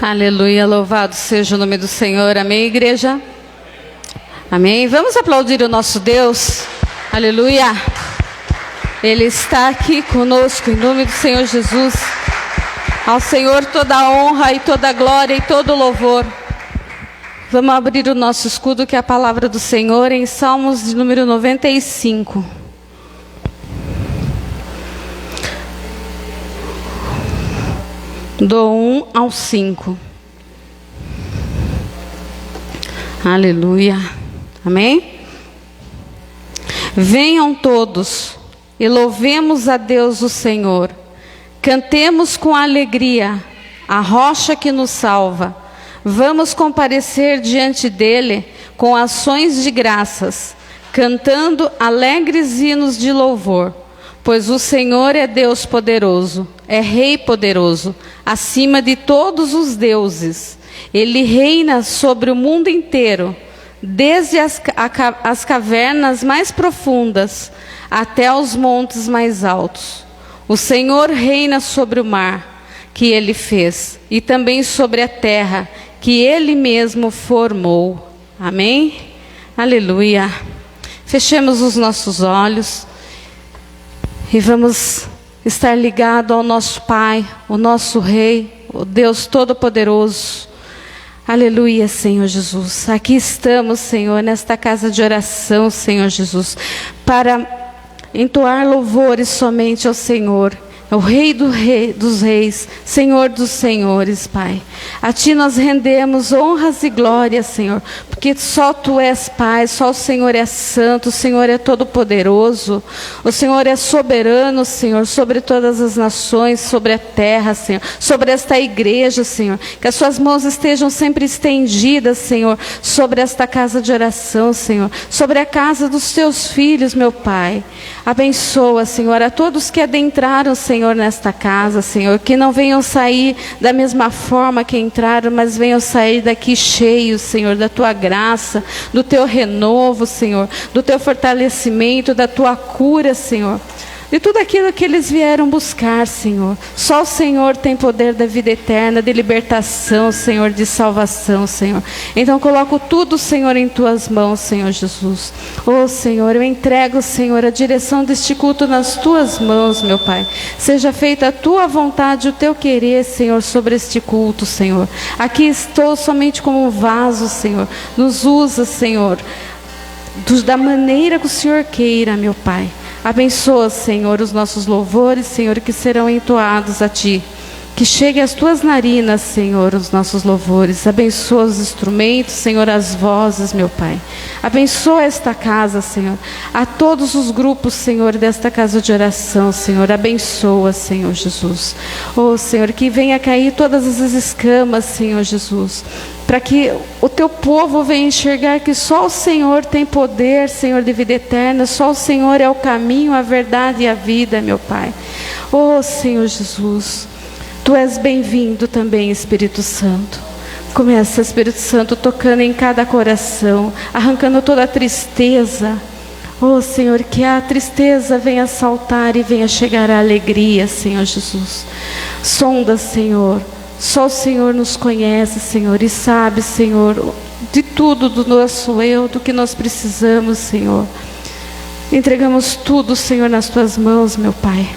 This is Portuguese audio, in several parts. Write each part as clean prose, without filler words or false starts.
Aleluia, louvado seja o nome do Senhor. Amém, igreja? Amém. Vamos aplaudir o nosso Deus. Aleluia. Ele está aqui conosco, em nome do Senhor Jesus. Ao Senhor toda a honra e toda a glória e todo o louvor. Vamos abrir o nosso escudo, que é a palavra do Senhor, em Salmos de número 95. Do 1 ao 5. Aleluia. Amém? Venham todos e louvemos a Deus o Senhor. Cantemos com alegria a rocha que nos salva. Vamos comparecer diante dele com ações de graças, cantando alegres hinos de louvor. Pois o Senhor é Deus poderoso, é Rei poderoso, acima de todos os deuses. Ele reina sobre o mundo inteiro, desde as cavernas mais profundas até os montes mais altos. O Senhor reina sobre o mar que ele fez e também sobre a terra que ele mesmo formou. Amém? Aleluia. Fechemos os nossos olhos e vamos estar ligados ao nosso Pai, o nosso Rei, o Deus Todo-Poderoso. Aleluia, Senhor Jesus. Aqui estamos, Senhor, nesta casa de oração, Senhor Jesus, para entoar louvores somente ao Senhor, o Rei dos reis, Senhor dos senhores, Pai. A Ti nós rendemos honras e glórias, Senhor, porque só Tu és Pai, só o Senhor é santo, o Senhor é todo-poderoso, o Senhor é soberano, Senhor, sobre todas as nações, sobre a terra, Senhor, sobre esta igreja, Senhor, que as Suas mãos estejam sempre estendidas, Senhor, sobre esta casa de oração, Senhor, sobre a casa dos Teus filhos, meu Pai. Abençoa, Senhor, a todos que adentraram, Senhor, nesta casa, Senhor, que não venham sair da mesma forma que entraram, mas venham sair daqui cheios, Senhor, da Tua graça, do Teu renovo, Senhor, do Teu fortalecimento, da Tua cura, Senhor, de tudo aquilo que eles vieram buscar, Senhor. Só o Senhor tem poder da vida eterna, de libertação, Senhor, de salvação, Senhor. Então coloco tudo, Senhor, em Tuas mãos, Senhor Jesus. Oh, Senhor, eu entrego, Senhor, a direção deste culto nas Tuas mãos, meu Pai. Seja feita a Tua vontade, o Teu querer, Senhor, sobre este culto, Senhor. Aqui estou somente como um vaso, Senhor. Nos usa, Senhor, da maneira que o Senhor queira, meu Pai. Abençoa, Senhor, os nossos louvores, Senhor, que serão entoados a Ti. Que chegue às Tuas narinas, Senhor, os nossos louvores. Abençoa os instrumentos, Senhor, as vozes, meu Pai. Abençoa esta casa, Senhor. A todos os grupos, Senhor, desta casa de oração, Senhor. Abençoa, Senhor Jesus. Oh, Senhor, que venha cair todas as escamas, Senhor Jesus, para que o Teu povo venha enxergar que só o Senhor tem poder, Senhor, de vida eterna. Só o Senhor é o caminho, a verdade e a vida, meu Pai. Oh, Senhor Jesus, Tu és bem-vindo também, Espírito Santo. Começa, Espírito Santo, tocando em cada coração, arrancando toda a tristeza. Oh, Senhor, que a tristeza venha saltar e venha chegar a alegria, Senhor Jesus. Sonda, Senhor. Só o Senhor nos conhece, Senhor, e sabe, Senhor, de tudo do nosso eu, do que nós precisamos, Senhor. Entregamos tudo, Senhor, nas Tuas mãos, meu Pai.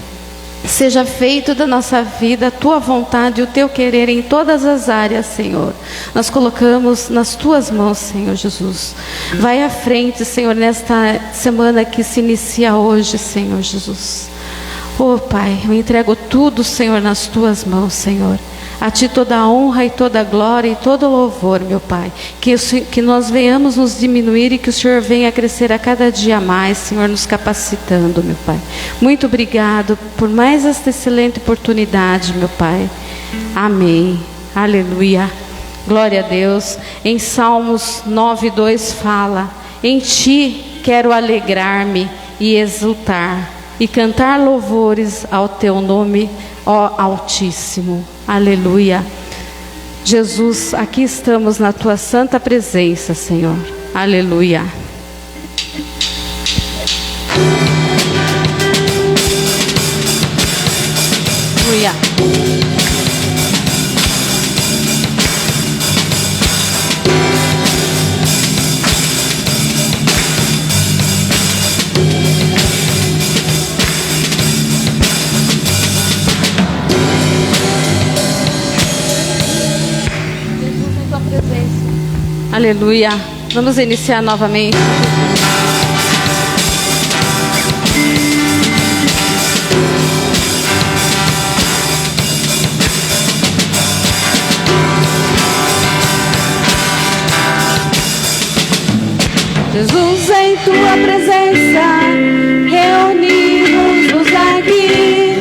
Seja feito da nossa vida a Tua vontade e o Teu querer em todas as áreas, Senhor. Nós colocamos nas Tuas mãos, Senhor Jesus. Vai à frente, Senhor, nesta semana que se inicia hoje, Senhor Jesus. Oh, Pai, eu entrego tudo, Senhor, nas Tuas mãos, Senhor. A Ti toda a honra e toda a glória e todo o louvor, meu Pai. Que nós venhamos nos diminuir e que o Senhor venha crescer a cada dia mais, Senhor, nos capacitando, meu Pai. Muito obrigado por mais esta excelente oportunidade, meu Pai. Amém. Aleluia. Glória a Deus. Em Salmos 9:2 fala: em Ti quero alegrar-me e exultar e cantar louvores ao Teu nome, ó Altíssimo. Aleluia. Jesus, aqui estamos na Tua santa presença, Senhor. Aleluia. Aleluia. Aleluia. Vamos iniciar novamente. Jesus, em tua presença, reunimos-nos aqui,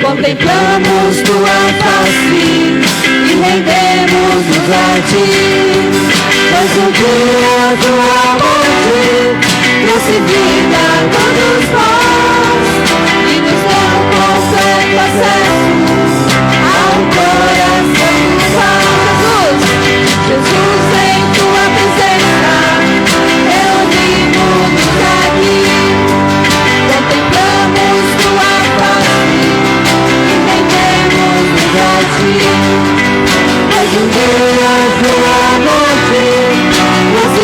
contemplamos tua face e rendemos-nos a ti. Pois um dia tua morte trouxe vida a todos nós e nos deu completo acesso ao coração do Pai. Jesus, em tua presença, reunimos-nos aqui, contemplamos tua face e rendemos-nos a ti. Pois um dia tua morte trouxe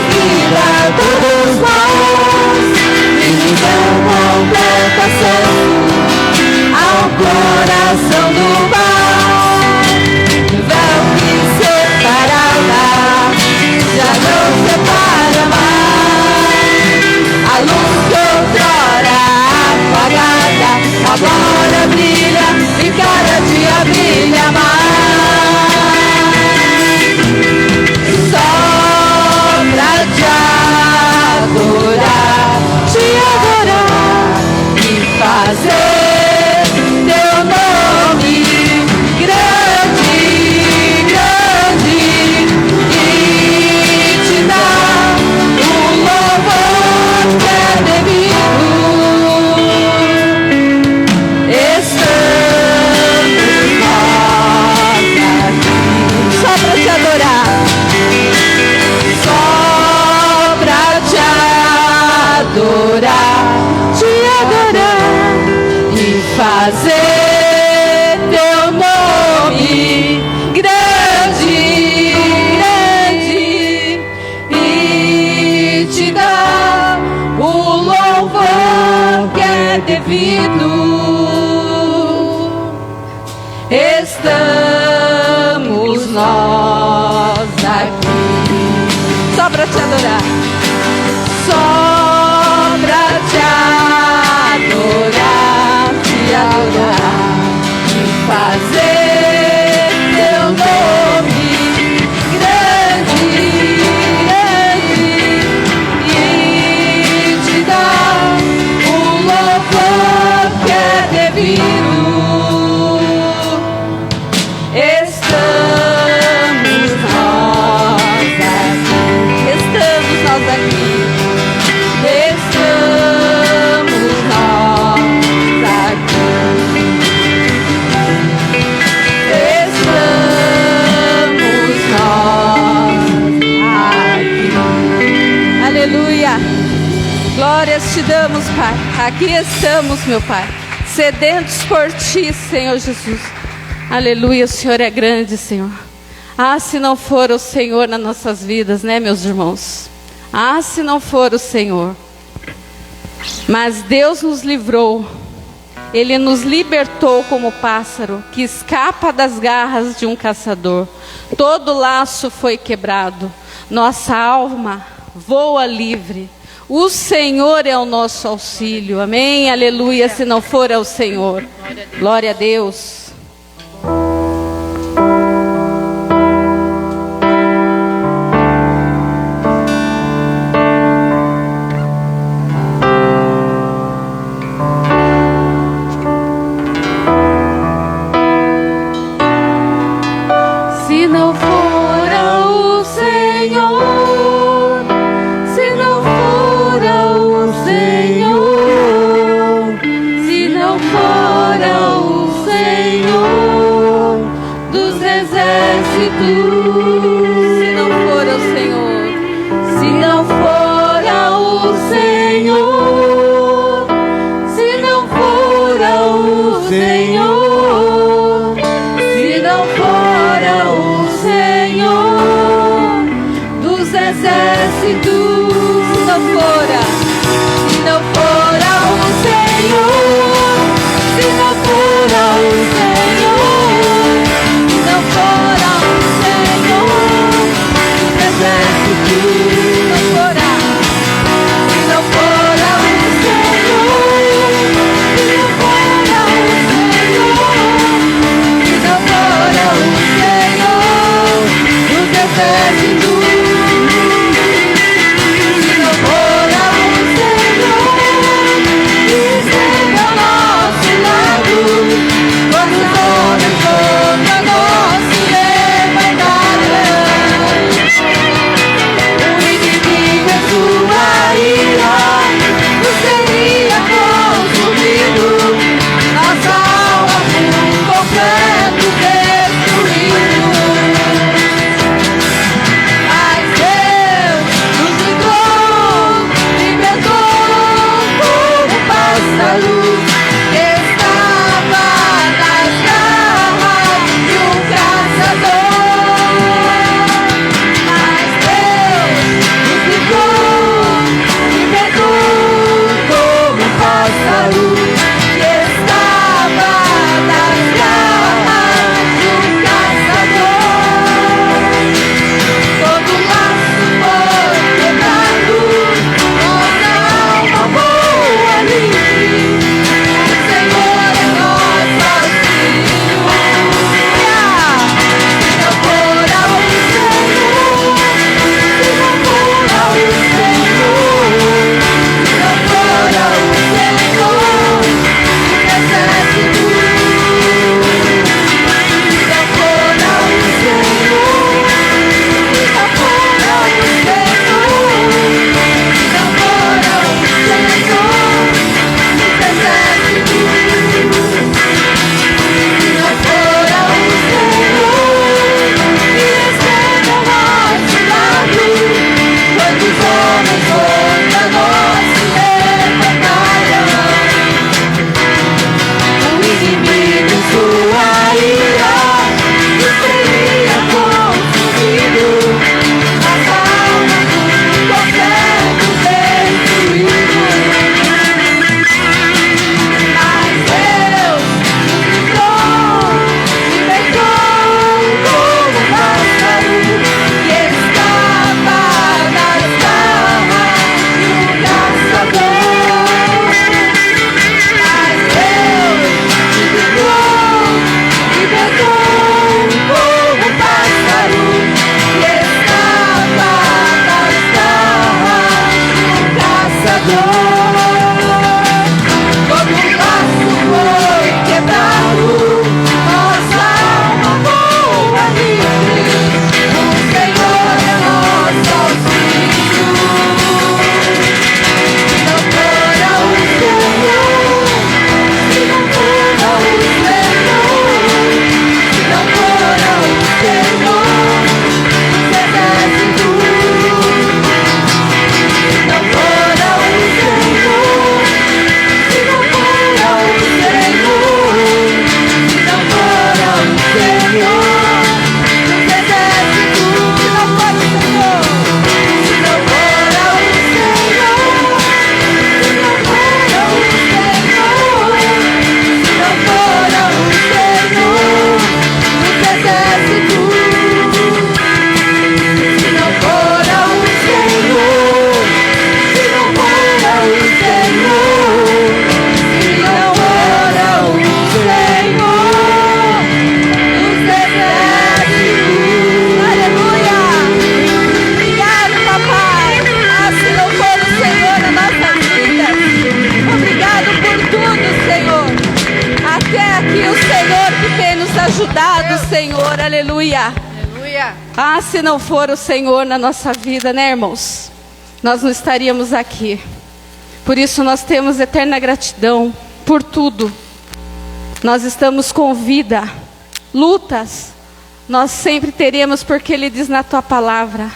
vida a todos nós e nos deu completo acesso ao coração do Pai. Estamos nós aqui só para te adorar, só para te adorar, e fazer teu nome grande, grande, e te dar o louvor que Pai. Aqui estamos, meu Pai, sedentos por Ti, Senhor Jesus. Aleluia, o Senhor é grande, Senhor. Ah, se não for o Senhor nas nossas vidas, né, meus irmãos? Ah, se não for o Senhor. Mas Deus nos livrou. Ele nos libertou como pássaro que escapa das garras de um caçador. Todo laço foi quebrado. Nossa alma voa livre. O Senhor é o nosso auxílio. Amém? Aleluia, se não for o Senhor. Glória a Deus. Se não for o Senhor, se não for o Senhor, se não for o Senhor. Senhor, aleluia. Aleluia. Ah, se não for o Senhor na nossa vida, né, irmãos? Nós não estaríamos aqui. Por isso nós temos eterna gratidão por tudo. Nós estamos com vida. Lutas nós sempre teremos, porque Ele diz na tua palavra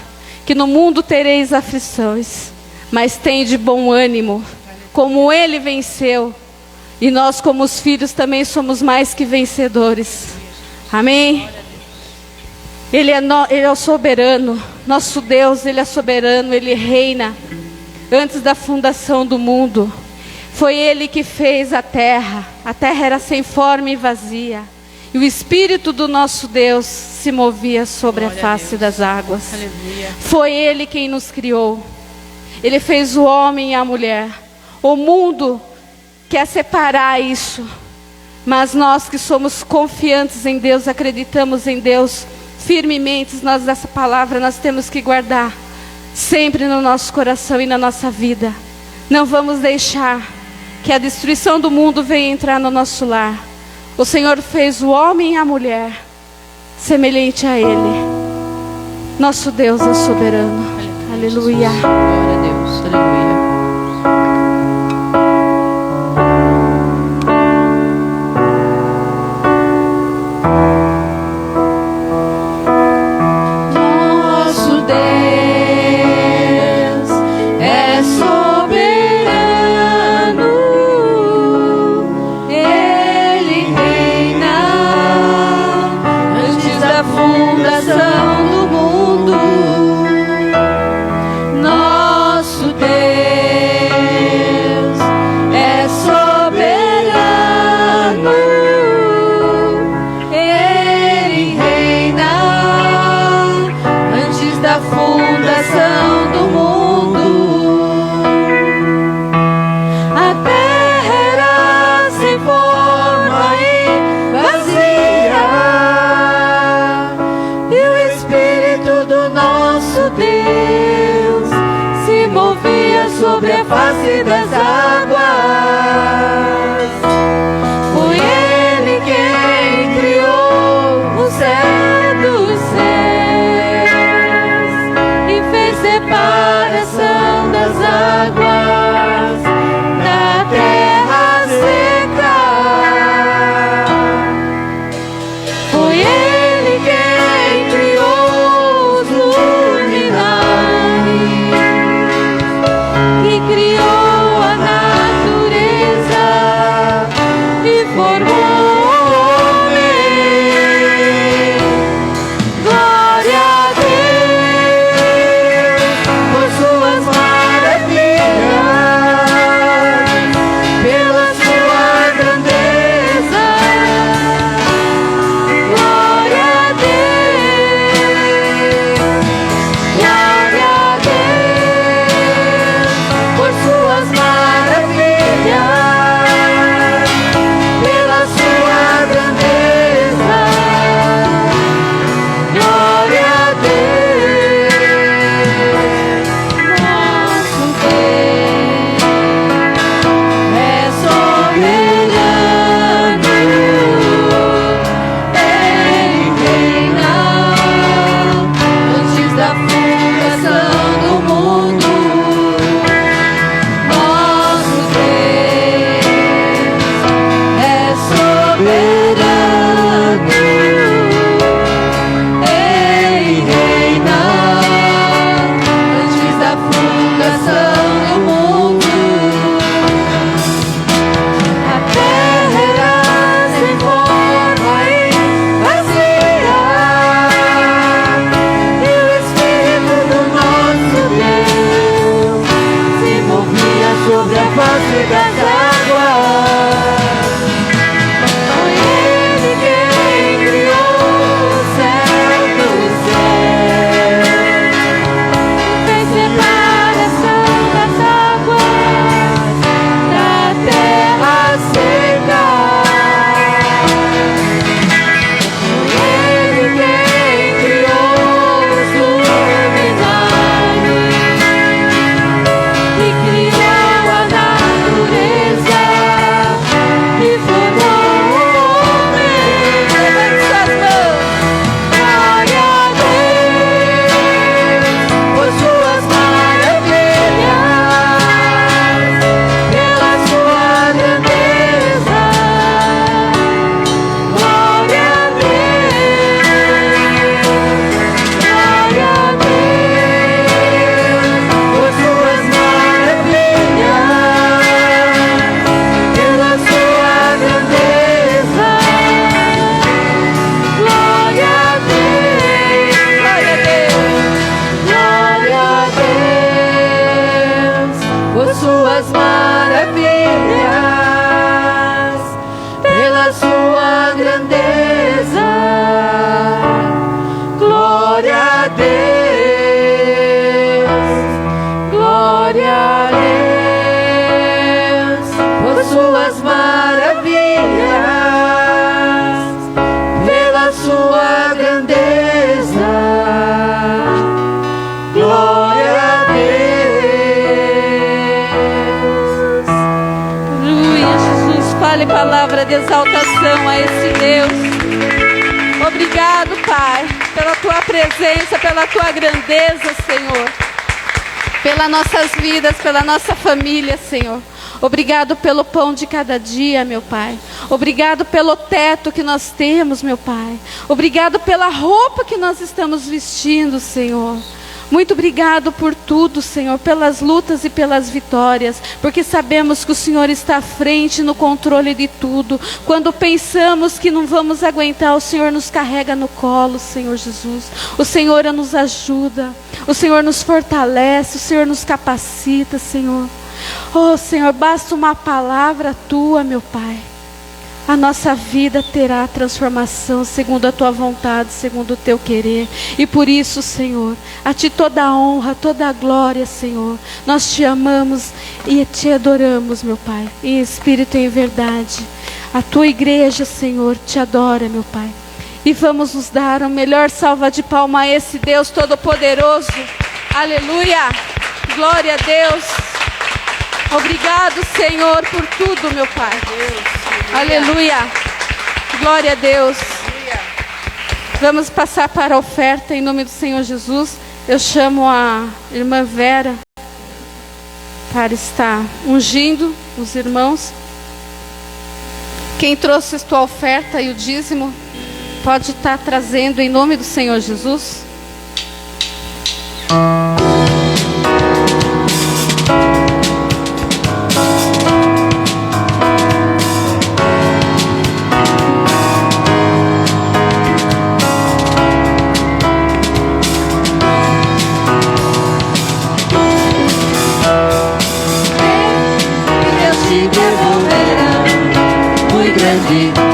que no mundo tereis aflições, mas tem de bom ânimo, como Ele venceu. E nós, como os filhos, também somos mais que vencedores. Amém? Ele é o soberano. Nosso Deus, Ele é soberano. Ele reina antes da fundação do mundo. Foi Ele que fez a terra. A terra era sem forma e vazia. E o Espírito do nosso Deus se movia sobre a face das águas. Aleluia. Foi Ele quem nos criou. Ele fez o homem e a mulher. O mundo quer separar isso. Mas nós que somos confiantes em Deus, acreditamos em Deus firmemente, nós dessa palavra nós temos que guardar sempre no nosso coração e na nossa vida. Não vamos deixar que a destruição do mundo venha entrar no nosso lar. O Senhor fez o homem e a mulher semelhante a Ele. Nosso Deus é soberano. Aleluia. Glória a Deus. Aleluia. Sobre a face das águas, foi Ele quem criou o céu dos céus e fez separação das águas da terra seca. Foi Ele quem criou os luminares e criou a natureza e formou o homem. Glória a Deus por suas maravilhas, pela sua grandeza. Glória a Deus, glória a Deus por suas maravilhas, pela sua grandeza. Glória a Deus, nosso Deus é soberano. Ele reina antes da fundação do mundo. Nosso Deus é soberano. Ele reina antes da fundação do mundo. A terra era sem forma e vazia, e o Espírito do nosso Deus se movia sobre a face das águas. Foi Ele quem criou o céu dos céus, fez separação das águas da terra seca. Foi Ele quem criou os luminares e criou a natureza Fale palavra de exaltação a esse Deus. Obrigado, Pai, pela Tua presença, pela Tua grandeza, Senhor. Pelas nossas vidas, pela nossa família, Senhor. Obrigado pelo pão de cada dia, meu Pai. Obrigado pelo teto que nós temos, meu Pai. Obrigado pela roupa que nós estamos vestindo, Senhor. Muito obrigado por tudo, Senhor, pelas lutas e pelas vitórias, porque sabemos que o Senhor está à frente, no controle de tudo. Quando pensamos que não vamos aguentar, o Senhor nos carrega no colo, Senhor Jesus. O Senhor nos ajuda, o Senhor nos fortalece, o Senhor nos capacita, Senhor. Oh, Senhor, basta uma palavra Tua, meu Pai. A nossa vida terá transformação segundo a Tua vontade, segundo o Teu querer. E por isso, Senhor, a Ti toda a honra, toda a glória, Senhor. Nós Te amamos e Te adoramos, meu Pai, em espírito e em verdade. A Tua igreja, Senhor, Te adora, meu Pai. E vamos nos dar o melhor salva de palma a esse Deus Todo-Poderoso. Aleluia! Glória a Deus! Obrigado, Senhor, por tudo, meu Pai. Aleluia. Glória a Deus. Vamos passar para a oferta em nome do Senhor Jesus. Eu chamo a irmã Vera para estar ungindo os irmãos. Quem trouxe a tua oferta e o dízimo pode estar trazendo em nome do Senhor Jesus.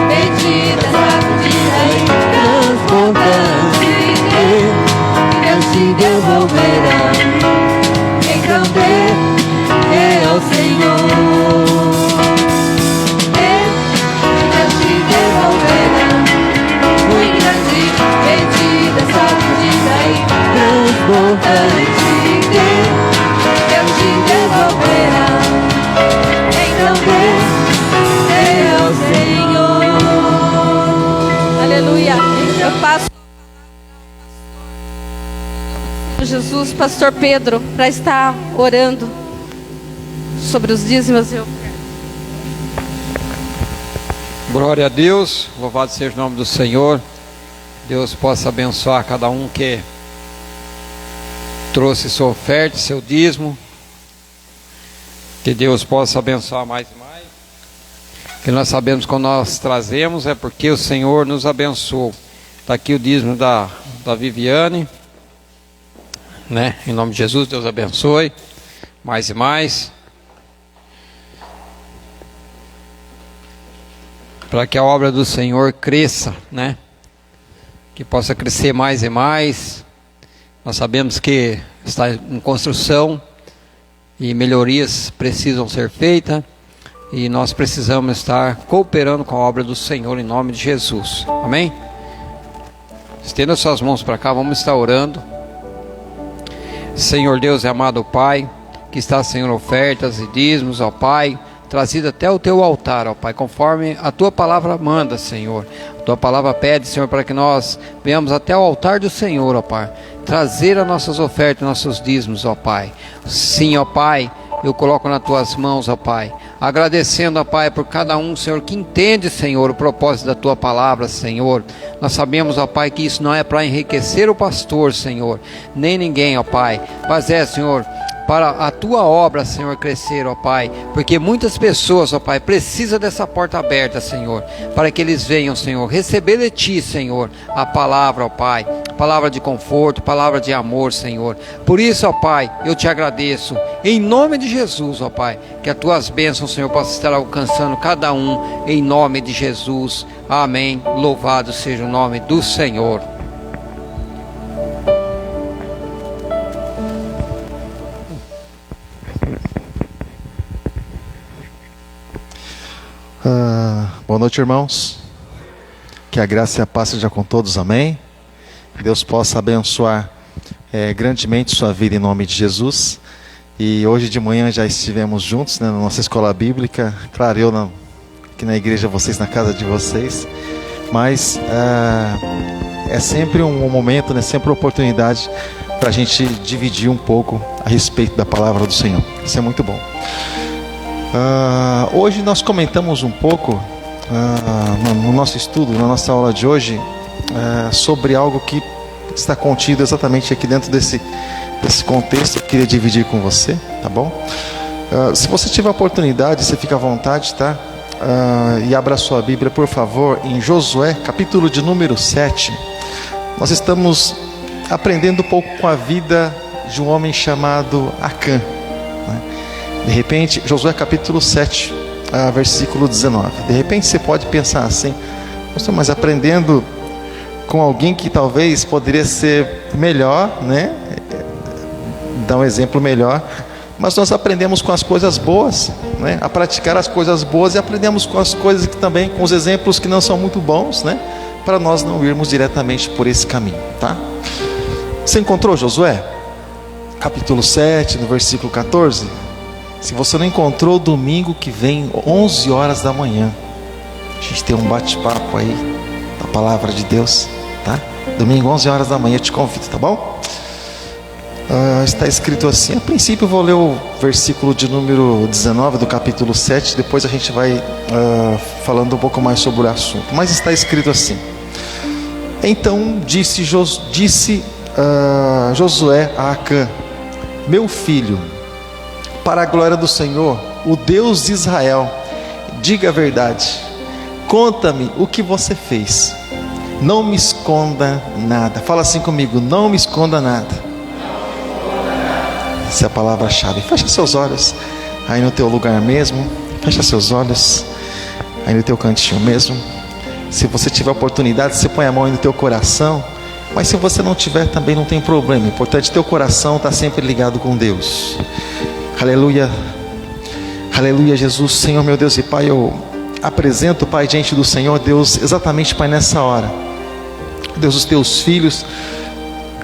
Bendita, sacudida e transbordante, Deus te devolverá. Então dê ao Senhor. Deus te devolverá. Muito grande, bendita, sacudida e transbordante, Deus te devolverá. Então dê ao Senhor. Aleluia. Eu passo Jesus, pastor Pedro, para estar orando sobre os dízimos. Glória a Deus, louvado seja o nome do Senhor. Deus possa abençoar cada um que trouxe sua oferta, seu dízimo. Que Deus possa abençoar mais e mais. Que nós sabemos que quando nós trazemos é porque o Senhor nos abençoou. Está aqui o dízimo da Viviane, né? Em nome de Jesus, Deus abençoe mais e mais, para que a obra do Senhor cresça, né? Que possa crescer mais e mais. Nós sabemos que está em construção e melhorias precisam ser feitas. E nós precisamos estar cooperando com a obra do Senhor em nome de Jesus. Amém? Estenda suas mãos para cá, vamos estar orando. Senhor Deus e amado Pai, que está, Senhor, ofertas e dízimos, ó Pai, trazido até o Teu altar, ó Pai, conforme a Tua palavra manda, Senhor. A Tua palavra pede, Senhor, para que nós venhamos até o altar do Senhor, ó Pai, trazer as nossas ofertas, nossos dízimos, ó Pai. Sim, ó Pai, eu coloco nas Tuas mãos, ó Pai, agradecendo, ó Pai, por cada um, Senhor, que entende, Senhor, o propósito da Tua palavra, Senhor. Nós sabemos, ó Pai, que isso não é para enriquecer o pastor, Senhor, nem ninguém, ó Pai, mas é, Senhor, para a Tua obra, Senhor, crescer, ó Pai, porque muitas pessoas, ó Pai, precisam dessa porta aberta, Senhor, para que eles venham, Senhor, receber de Ti, Senhor, a palavra, ó Pai, palavra de conforto, palavra de amor, Senhor. Por isso, ó Pai, eu Te agradeço, em nome de Jesus, ó Pai, que as Tuas bênçãos, Senhor, possam estar alcançando cada um, em nome de Jesus, amém. Louvado seja o nome do Senhor. Boa noite, irmãos. Que a graça e a paz seja com todos, amém. Que Deus possa abençoar grandemente sua vida em nome de Jesus. E hoje de manhã já estivemos juntos, né, na nossa escola bíblica. Claro, eu não aqui na igreja, vocês na casa de vocês. Mas é sempre um momento, né? Sempre uma oportunidade para a gente dividir um pouco a respeito da palavra do Senhor. Isso é muito bom. Hoje nós comentamos um pouco no nosso estudo, na nossa aula de hoje, sobre algo que está contido exatamente aqui dentro desse contexto. Eu queria dividir com você, tá bom? Se você tiver a oportunidade, você fica à vontade, tá? E abra sua Bíblia, por favor, em Josué, capítulo de número 7. Nós estamos aprendendo um pouco com a vida de um homem chamado Acã, né? De repente, Josué capítulo 7, versículo 19. De repente você pode pensar assim: mas aprendendo com alguém que talvez poderia ser melhor, né? Dar um exemplo melhor. Mas nós aprendemos com as coisas boas, né? A praticar as coisas boas, e aprendemos com as coisas que também, com os exemplos que não são muito bons, né? Para nós não irmos diretamente por esse caminho, tá? Você encontrou Josué? Capítulo 7, no versículo 14. Se você não encontrou, domingo que vem, 11 horas da manhã, a gente tem um bate-papo aí da palavra de Deus, tá? Domingo, 11 horas da manhã, eu te convido, tá bom? Está escrito assim. A princípio eu vou ler o versículo de número 19 do capítulo 7. Depois a gente vai falando um pouco mais sobre o assunto. Mas está escrito assim: então disse Josué a Acã: meu filho, para a glória do Senhor, o Deus de Israel, diga a verdade. Conta-me o que você fez. Não me esconda nada. Fala assim comigo: não me esconda nada. Essa é a palavra-chave. Fecha seus olhos aí no teu lugar mesmo. Fecha seus olhos aí no teu cantinho mesmo. Se você tiver oportunidade, você põe a mão aí no teu coração. Mas se você não tiver, também não tem problema. O importante é teu coração estar sempre ligado com Deus. Aleluia. Aleluia, Jesus. Senhor, meu Deus e Pai, eu apresento, Pai, diante do Senhor, Deus, exatamente, Pai, nessa hora, Deus, os teus filhos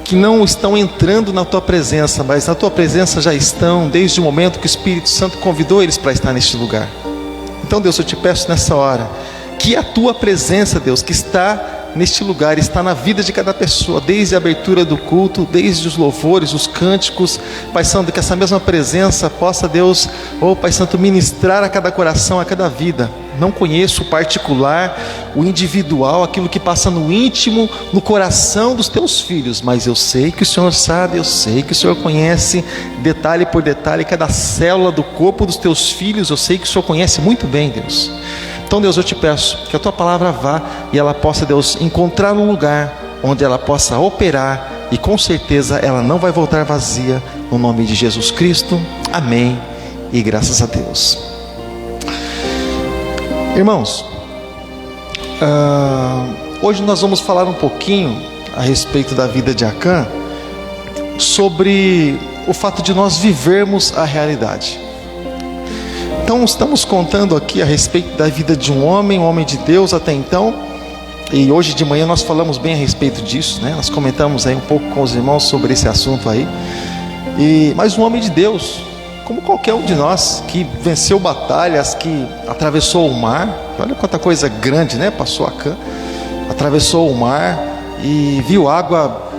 que não estão entrando na tua presença, mas na tua presença já estão desde o momento que o Espírito Santo convidou eles para estar neste lugar. Então, Deus, eu te peço nessa hora que a tua presença, Deus, que está neste lugar, está na vida de cada pessoa, desde a abertura do culto, desde os louvores, os cânticos, Pai Santo, que essa mesma presença possa, Deus, Pai Santo, ministrar a cada coração, a cada vida. Não conheço o particular, o individual, aquilo que passa no íntimo, no coração dos teus filhos, mas eu sei que o Senhor sabe, eu sei que o Senhor conhece detalhe por detalhe cada célula do corpo dos teus filhos. Eu sei que o Senhor conhece muito bem, Deus. Então, Deus, eu te peço que a tua palavra vá e ela possa, Deus, encontrar um lugar onde ela possa operar, e com certeza ela não vai voltar vazia, no nome de Jesus Cristo. Amém e graças a Deus. Irmãos, hoje nós vamos falar um pouquinho a respeito da vida de Acã, sobre o fato de nós vivermos a realidade. Então estamos contando aqui a respeito da vida de um homem de Deus até então, e hoje de manhã nós falamos bem a respeito disso, né? Nós comentamos aí um pouco com os irmãos sobre esse assunto aí, mas um homem de Deus, como qualquer um de nós, que venceu batalhas, que atravessou o mar. Olha quanta coisa grande, né? Passou Acã, atravessou o mar e viu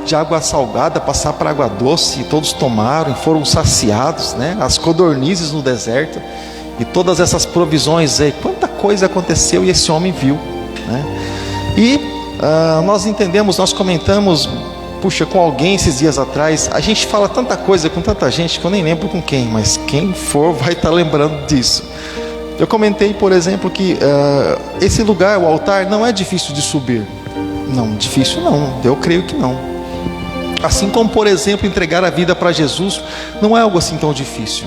de água salgada passar para água doce, e todos tomaram e foram saciados, né? As codornizes no deserto e todas essas provisões aí, quanta coisa aconteceu e esse homem viu, né? E nós entendemos, nós comentamos, com alguém esses dias atrás. A gente fala tanta coisa com tanta gente que eu nem lembro com quem, mas quem for vai estar lembrando disso. Eu comentei, por exemplo, que esse lugar, o altar, não é difícil de subir. Não, difícil não, eu creio que não. Assim como, por exemplo, entregar a vida para Jesus não é algo assim tão difícil.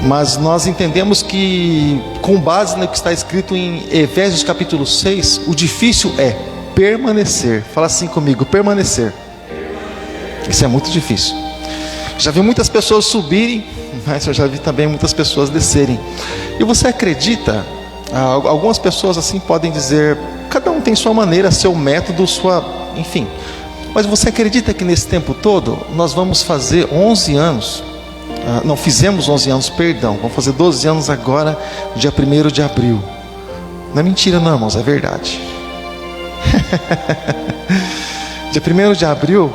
Mas nós entendemos que, com base no que está escrito em Efésios capítulo 6, o difícil é permanecer. Fala assim comigo: permanecer. Isso é muito difícil. Já vi muitas pessoas subirem, mas eu já vi também muitas pessoas descerem. E você acredita? Algumas pessoas assim podem dizer, cada um tem sua maneira, seu método, enfim. Mas você acredita que nesse tempo todo nós vamos fazer 11 anos? Não, fizemos 11 anos, perdão. Vamos fazer 12 anos agora, dia 1º de abril. Não é mentira não, irmãos, é verdade. Dia 1º de abril,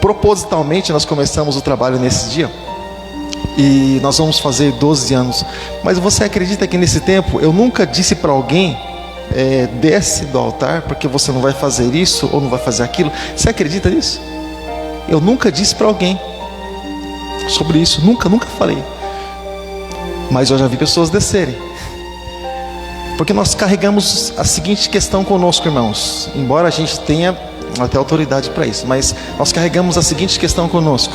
propositalmente nós começamos o trabalho nesse dia. E nós vamos fazer 12 anos. Mas você acredita que nesse tempo eu nunca disse para alguém, desce do altar porque você não vai fazer isso ou não vai fazer aquilo? Você acredita nisso? Eu nunca disse para alguém sobre isso, nunca falei. Mas eu já vi pessoas descerem. Porque nós carregamos a seguinte questão conosco, irmãos. Embora a gente tenha até autoridade para isso, mas nós carregamos a seguinte questão conosco.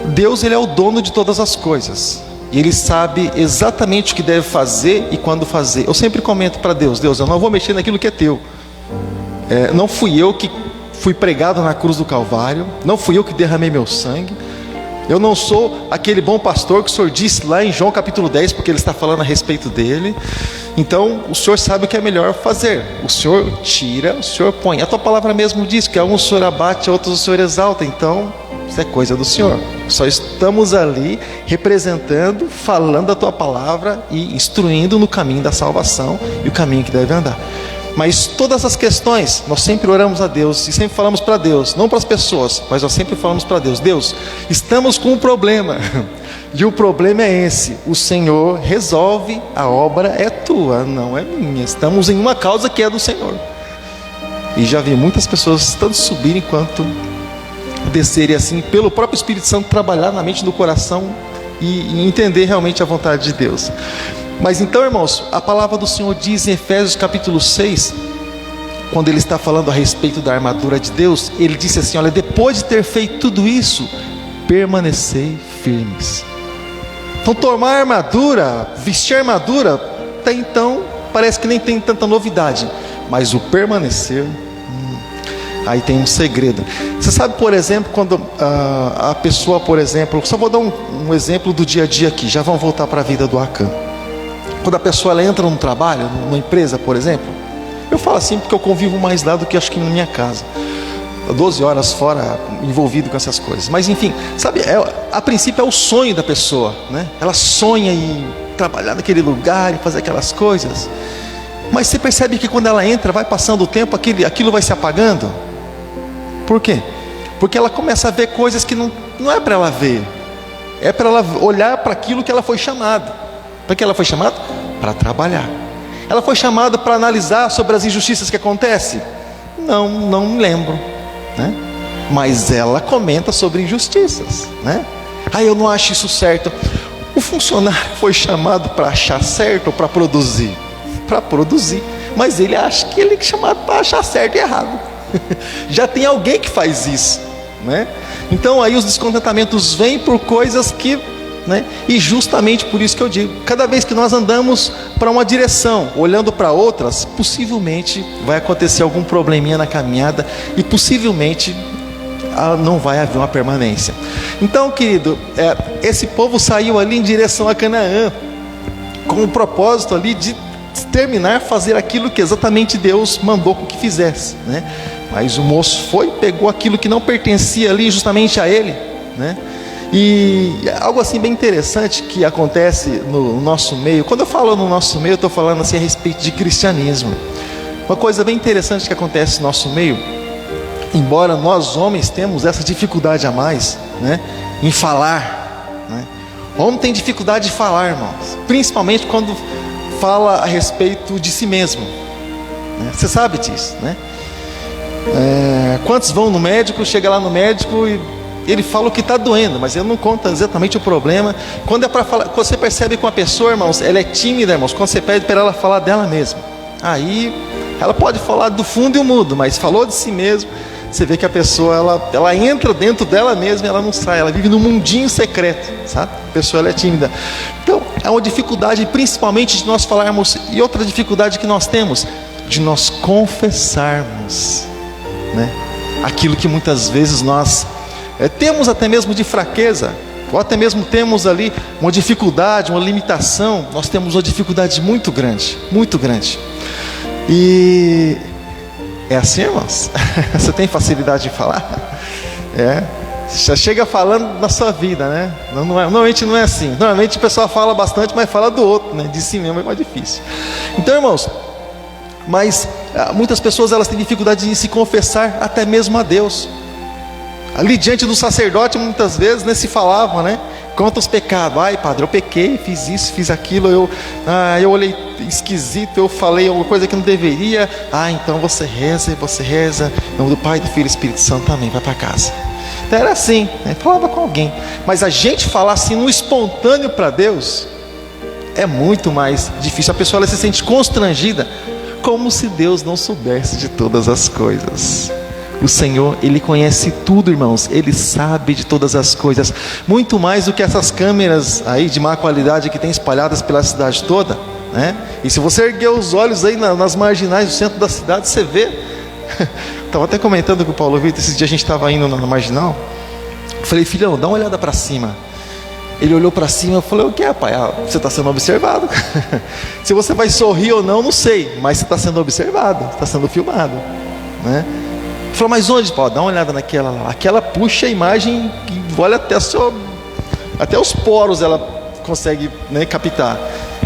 Deus, Ele é o dono de todas as coisas. E Ele sabe exatamente o que deve fazer e quando fazer. Eu sempre comento para Deus, eu não vou mexer naquilo que é teu. Não fui eu que fui pregado na cruz do Calvário. Não fui eu que derramei meu sangue. Eu não sou aquele bom pastor que o Senhor disse lá em João capítulo 10, porque Ele está falando a respeito dele. Então o Senhor sabe o que é melhor fazer. O Senhor tira, o Senhor põe. A tua palavra mesmo diz que alguns o Senhor abate, outros o Senhor exalta. Então isso é coisa do Senhor. Só estamos ali representando, falando a tua palavra e instruindo no caminho da salvação e o caminho que deve andar. Mas todas as questões, nós sempre oramos a Deus e sempre falamos para Deus, não para as pessoas, mas nós sempre falamos para Deus. Deus, estamos com um problema, e o problema é esse: o Senhor resolve, a obra é tua, não é minha. Estamos em uma causa que é do Senhor. E já vi muitas pessoas tanto subirem quanto descerem, assim, pelo próprio Espírito Santo trabalhar na mente do coração e entender realmente a vontade de Deus. Mas então, irmãos, a palavra do Senhor diz em Efésios capítulo 6, quando Ele está falando a respeito da armadura de Deus, Ele disse assim: olha, depois de ter feito tudo isso, permanecei firmes. Então tomar a armadura, vestir a armadura, até então parece que nem tem tanta novidade, mas o permanecer, aí tem um segredo. Você sabe, por exemplo, quando a pessoa, por exemplo, só vou dar um exemplo do dia a dia aqui, já vamos voltar para a vida do Acan. Quando a pessoa ela entra num trabalho, numa empresa, por exemplo, eu falo assim porque eu convivo mais lá do que acho que na minha casa, 12 horas fora, envolvido com essas coisas. Mas enfim, sabe, a princípio é o sonho da pessoa, né? Ela sonha em trabalhar naquele lugar e fazer aquelas coisas. Mas você percebe que quando ela entra, vai passando o tempo, aquilo vai se apagando. Por quê? Porque ela começa a ver coisas que não é para ela ver, é para ela olhar para aquilo que ela foi chamada. Para que ela foi chamada? Para trabalhar. Ela foi chamada para analisar sobre as injustiças que acontecem? Não me lembro, né? Mas ela comenta sobre injustiças, né? Eu não acho isso certo. O funcionário foi chamado para achar certo ou para produzir? Para produzir. Mas ele acha que ele é chamado para achar certo e errado. Já tem alguém que faz isso, né? Então aí os descontentamentos vêm por coisas que, né? E justamente por isso que eu digo, cada vez que nós andamos para uma direção, olhando para outras, possivelmente vai acontecer algum probleminha na caminhada e possivelmente não vai haver uma permanência. Então, querido, esse povo saiu ali em direção a Canaã, com o propósito ali de terminar, fazer aquilo que exatamente Deus mandou que fizesse, né? Mas o moço pegou aquilo que não pertencia ali justamente a ele, né? E algo assim bem interessante que acontece no nosso meio. Quando eu falo no nosso meio, eu estou falando assim a respeito de cristianismo. Uma coisa bem interessante que acontece no nosso meio, embora nós homens temos essa dificuldade a mais, né, em falar, né? O homem tem dificuldade de falar, irmãos, principalmente quando fala a respeito de si mesmo, né? Você sabe disso, né? Quantos vão no médico, chega lá no médico e ele fala o que está doendo, mas ele não conta exatamente o problema. Quando é para falar, você percebe que uma pessoa, irmãos, ela é tímida, irmãos, quando você pede para ela falar dela mesma, aí ela pode falar do fundo e o mudo, mas falou de si mesmo, você vê que a pessoa ela entra dentro dela mesma e ela não sai, ela vive num mundinho secreto, sabe? A pessoa ela é tímida. Então é uma dificuldade principalmente de nós falarmos, e outra dificuldade que nós temos, de nós confessarmos, né, aquilo que muitas vezes nós temos até mesmo de fraqueza, ou até mesmo temos ali uma dificuldade, uma limitação. Nós temos uma dificuldade muito grande, muito grande. E é assim, irmãos? Você tem facilidade de falar? Já chega falando da sua vida, né? Normalmente não é assim. Normalmente o pessoal fala bastante, mas fala do outro, né? De si mesmo é mais difícil. Então, irmãos, mas muitas pessoas elas têm dificuldade de se confessar até mesmo a Deus. Ali diante do sacerdote muitas vezes, né, se falava, né? Conta os pecados. Ai, padre, eu pequei, fiz isso, fiz aquilo, eu olhei esquisito, eu falei alguma coisa que não deveria. Então você reza, em nome do Pai, do Filho e do Espírito Santo, amém, vai para casa. Então era assim, né? Falava com alguém. Mas a gente falar assim no espontâneo para Deus é muito mais difícil. A pessoa ela se sente constrangida, como se Deus não soubesse de todas as coisas. O Senhor, Ele conhece tudo, irmãos. Ele sabe de todas as coisas. Muito mais do que essas câmeras aí de má qualidade que tem espalhadas pela cidade toda, né? E se você erguer os olhos aí nas marginais do centro da cidade, você vê. Estava até comentando com o Paulo Vitor, esse dia a gente estava indo na marginal. Eu falei, filhão, dá uma olhada para cima. Ele olhou para cima e falou, o que é, pai? Você está sendo observado. Se você vai sorrir ou não, não sei, mas você está sendo observado, está sendo filmado, né? Ele falou, mas onde? Pô, dá uma olhada naquela lá. Aquela puxa a imagem e olha até os poros ela consegue, né, captar.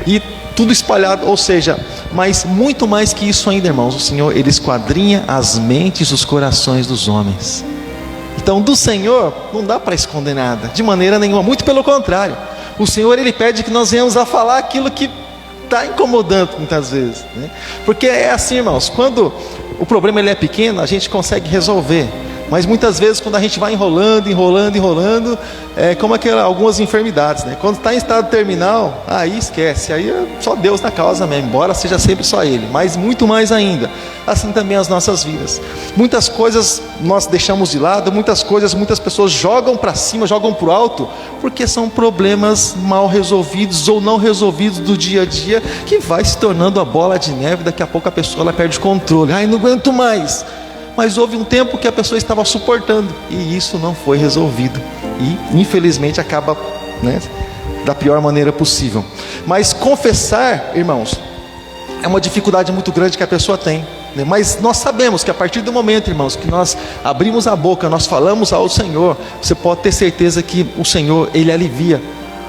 E tudo espalhado, ou seja, mas muito mais que isso ainda, irmãos. O Senhor, Ele esquadrinha as mentes, os corações dos homens. Então do Senhor não dá para esconder nada, de maneira nenhuma. Muito pelo contrário. O Senhor, Ele pede que nós venhamos a falar aquilo que está incomodando muitas vezes, né? Porque é assim, irmãos, quando o problema ele é pequeno, a gente consegue resolver. Mas muitas vezes quando a gente vai enrolando, é como algumas enfermidades, né? Quando está em estado terminal, aí esquece, aí é só Deus na causa mesmo, embora seja sempre só Ele, mas muito mais ainda, assim também as nossas vidas. Muitas coisas nós deixamos de lado, muitas pessoas jogam para cima, jogam para o alto, porque são problemas mal resolvidos ou não resolvidos do dia a dia, que vai se tornando a bola de neve, daqui a pouco a pessoa ela perde o controle, não aguento mais. Mas houve um tempo que a pessoa estava suportando e isso não foi resolvido. E infelizmente acaba, né, da pior maneira possível. Mas confessar, irmãos, é uma dificuldade muito grande que a pessoa tem, né? Mas nós sabemos que a partir do momento, irmãos, que nós abrimos a boca, nós falamos ao Senhor, você pode ter certeza que o Senhor, Ele alivia.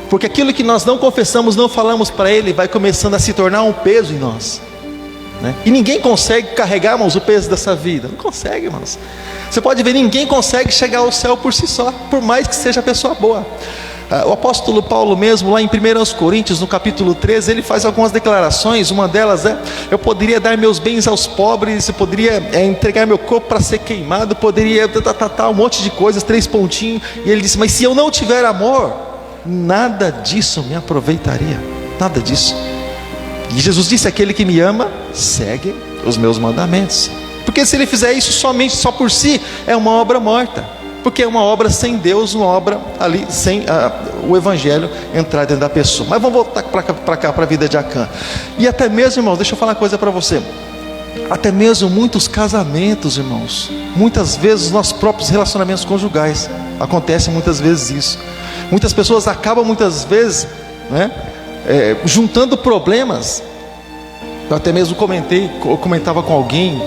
Porque aquilo que nós não confessamos, não falamos para Ele, vai começando a se tornar um peso em nós, né? E ninguém consegue carregar, irmãos, o peso dessa vida. Não consegue, irmãos. Você pode ver, ninguém consegue chegar ao céu por si só, por mais que seja pessoa boa. O apóstolo Paulo mesmo, lá em 1 Coríntios, no capítulo 13, ele faz algumas declarações. Uma delas é, eu poderia dar meus bens aos pobres, eu poderia entregar meu corpo para ser queimado, poderia um monte de coisas, 3 pontinhos. E ele disse, mas se eu não tiver amor, nada disso me aproveitaria. Nada disso. E Jesus disse, aquele que me ama, segue os meus mandamentos. Porque se ele fizer isso só por si, é uma obra morta. Porque é uma obra sem Deus, uma obra ali sem o Evangelho entrar dentro da pessoa. Mas vamos voltar para cá, para a vida de Acã. E até mesmo, irmãos, deixa eu falar uma coisa para você. Até mesmo muitos casamentos, irmãos, muitas vezes os nossos próprios relacionamentos conjugais, acontece muitas vezes isso. Muitas pessoas acabam muitas vezes, né, juntando problemas. Eu até mesmo comentava com alguém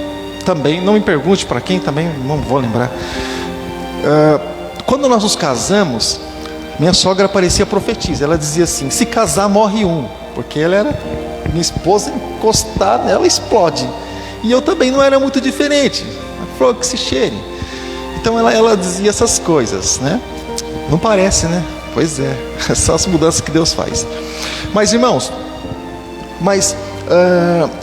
também, não me pergunte para quem, também não vou lembrar. Quando nós nos casamos, minha sogra parecia profetisa. Ela dizia assim, se casar morre um, porque ela era minha esposa, encostada ela explode. E eu também não era muito diferente, a flor que se cheire. Então ela dizia essas coisas, né? Não parece, né? Pois é, são as mudanças que Deus faz. Mas irmãos,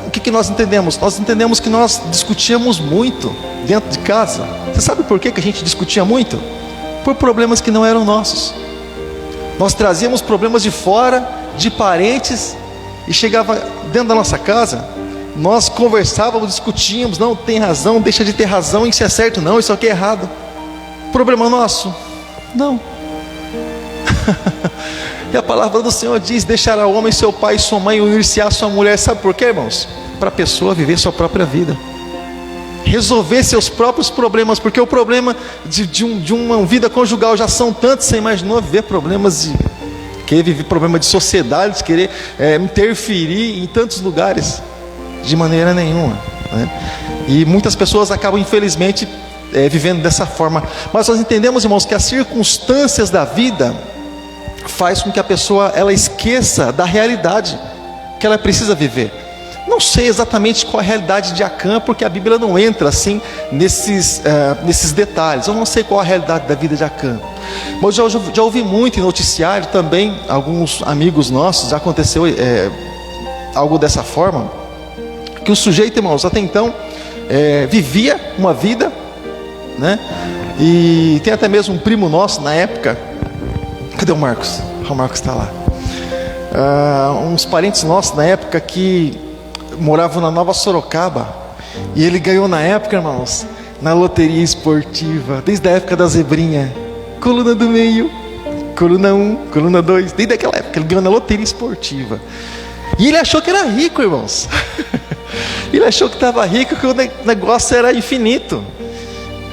o que nós entendemos? Nós entendemos que nós discutíamos muito dentro de casa. Você sabe por que a gente discutia muito? Por problemas que não eram nossos. Nós trazíamos problemas de fora, de parentes, e chegava dentro da nossa casa, nós conversávamos, discutíamos, não, tem razão, deixa de ter razão, isso é certo, não, isso aqui é errado. Problema nosso? Não. E a palavra do Senhor diz, deixará o homem seu pai e sua mãe, unir-se à sua mulher. Sabe por quê, irmãos? Para a pessoa viver sua própria vida, resolver seus próprios problemas. Porque o problema de uma vida conjugal já são tantos. Você imaginou viver problemas de querer viver problema de sociedade, de querer interferir em tantos lugares? De maneira nenhuma, né? E muitas pessoas acabam, infelizmente, vivendo dessa forma. Mas nós entendemos, irmãos, que as circunstâncias da vida faz com que a pessoa ela esqueça da realidade que ela precisa viver. Não sei exatamente qual é a realidade de Acã, porque a Bíblia não entra assim nesses detalhes. Eu não sei qual é a realidade da vida de Acã, mas já ouvi muito em noticiário também. Alguns amigos nossos, já aconteceu algo dessa forma, que o sujeito, irmãos, até então vivia uma vida, né? E tem até mesmo um primo nosso na época. Cadê o Marcos? O Marcos está lá. Uns parentes nossos na época que moravam na Nova Sorocaba, e ele ganhou na época, irmãos, na loteria esportiva, desde a época da zebrinha, coluna do meio, coluna 1, coluna 2, desde aquela época ele ganhou na loteria esportiva. E ele achou que era rico, irmãos. Ele achou que estava rico, que o negócio era infinito.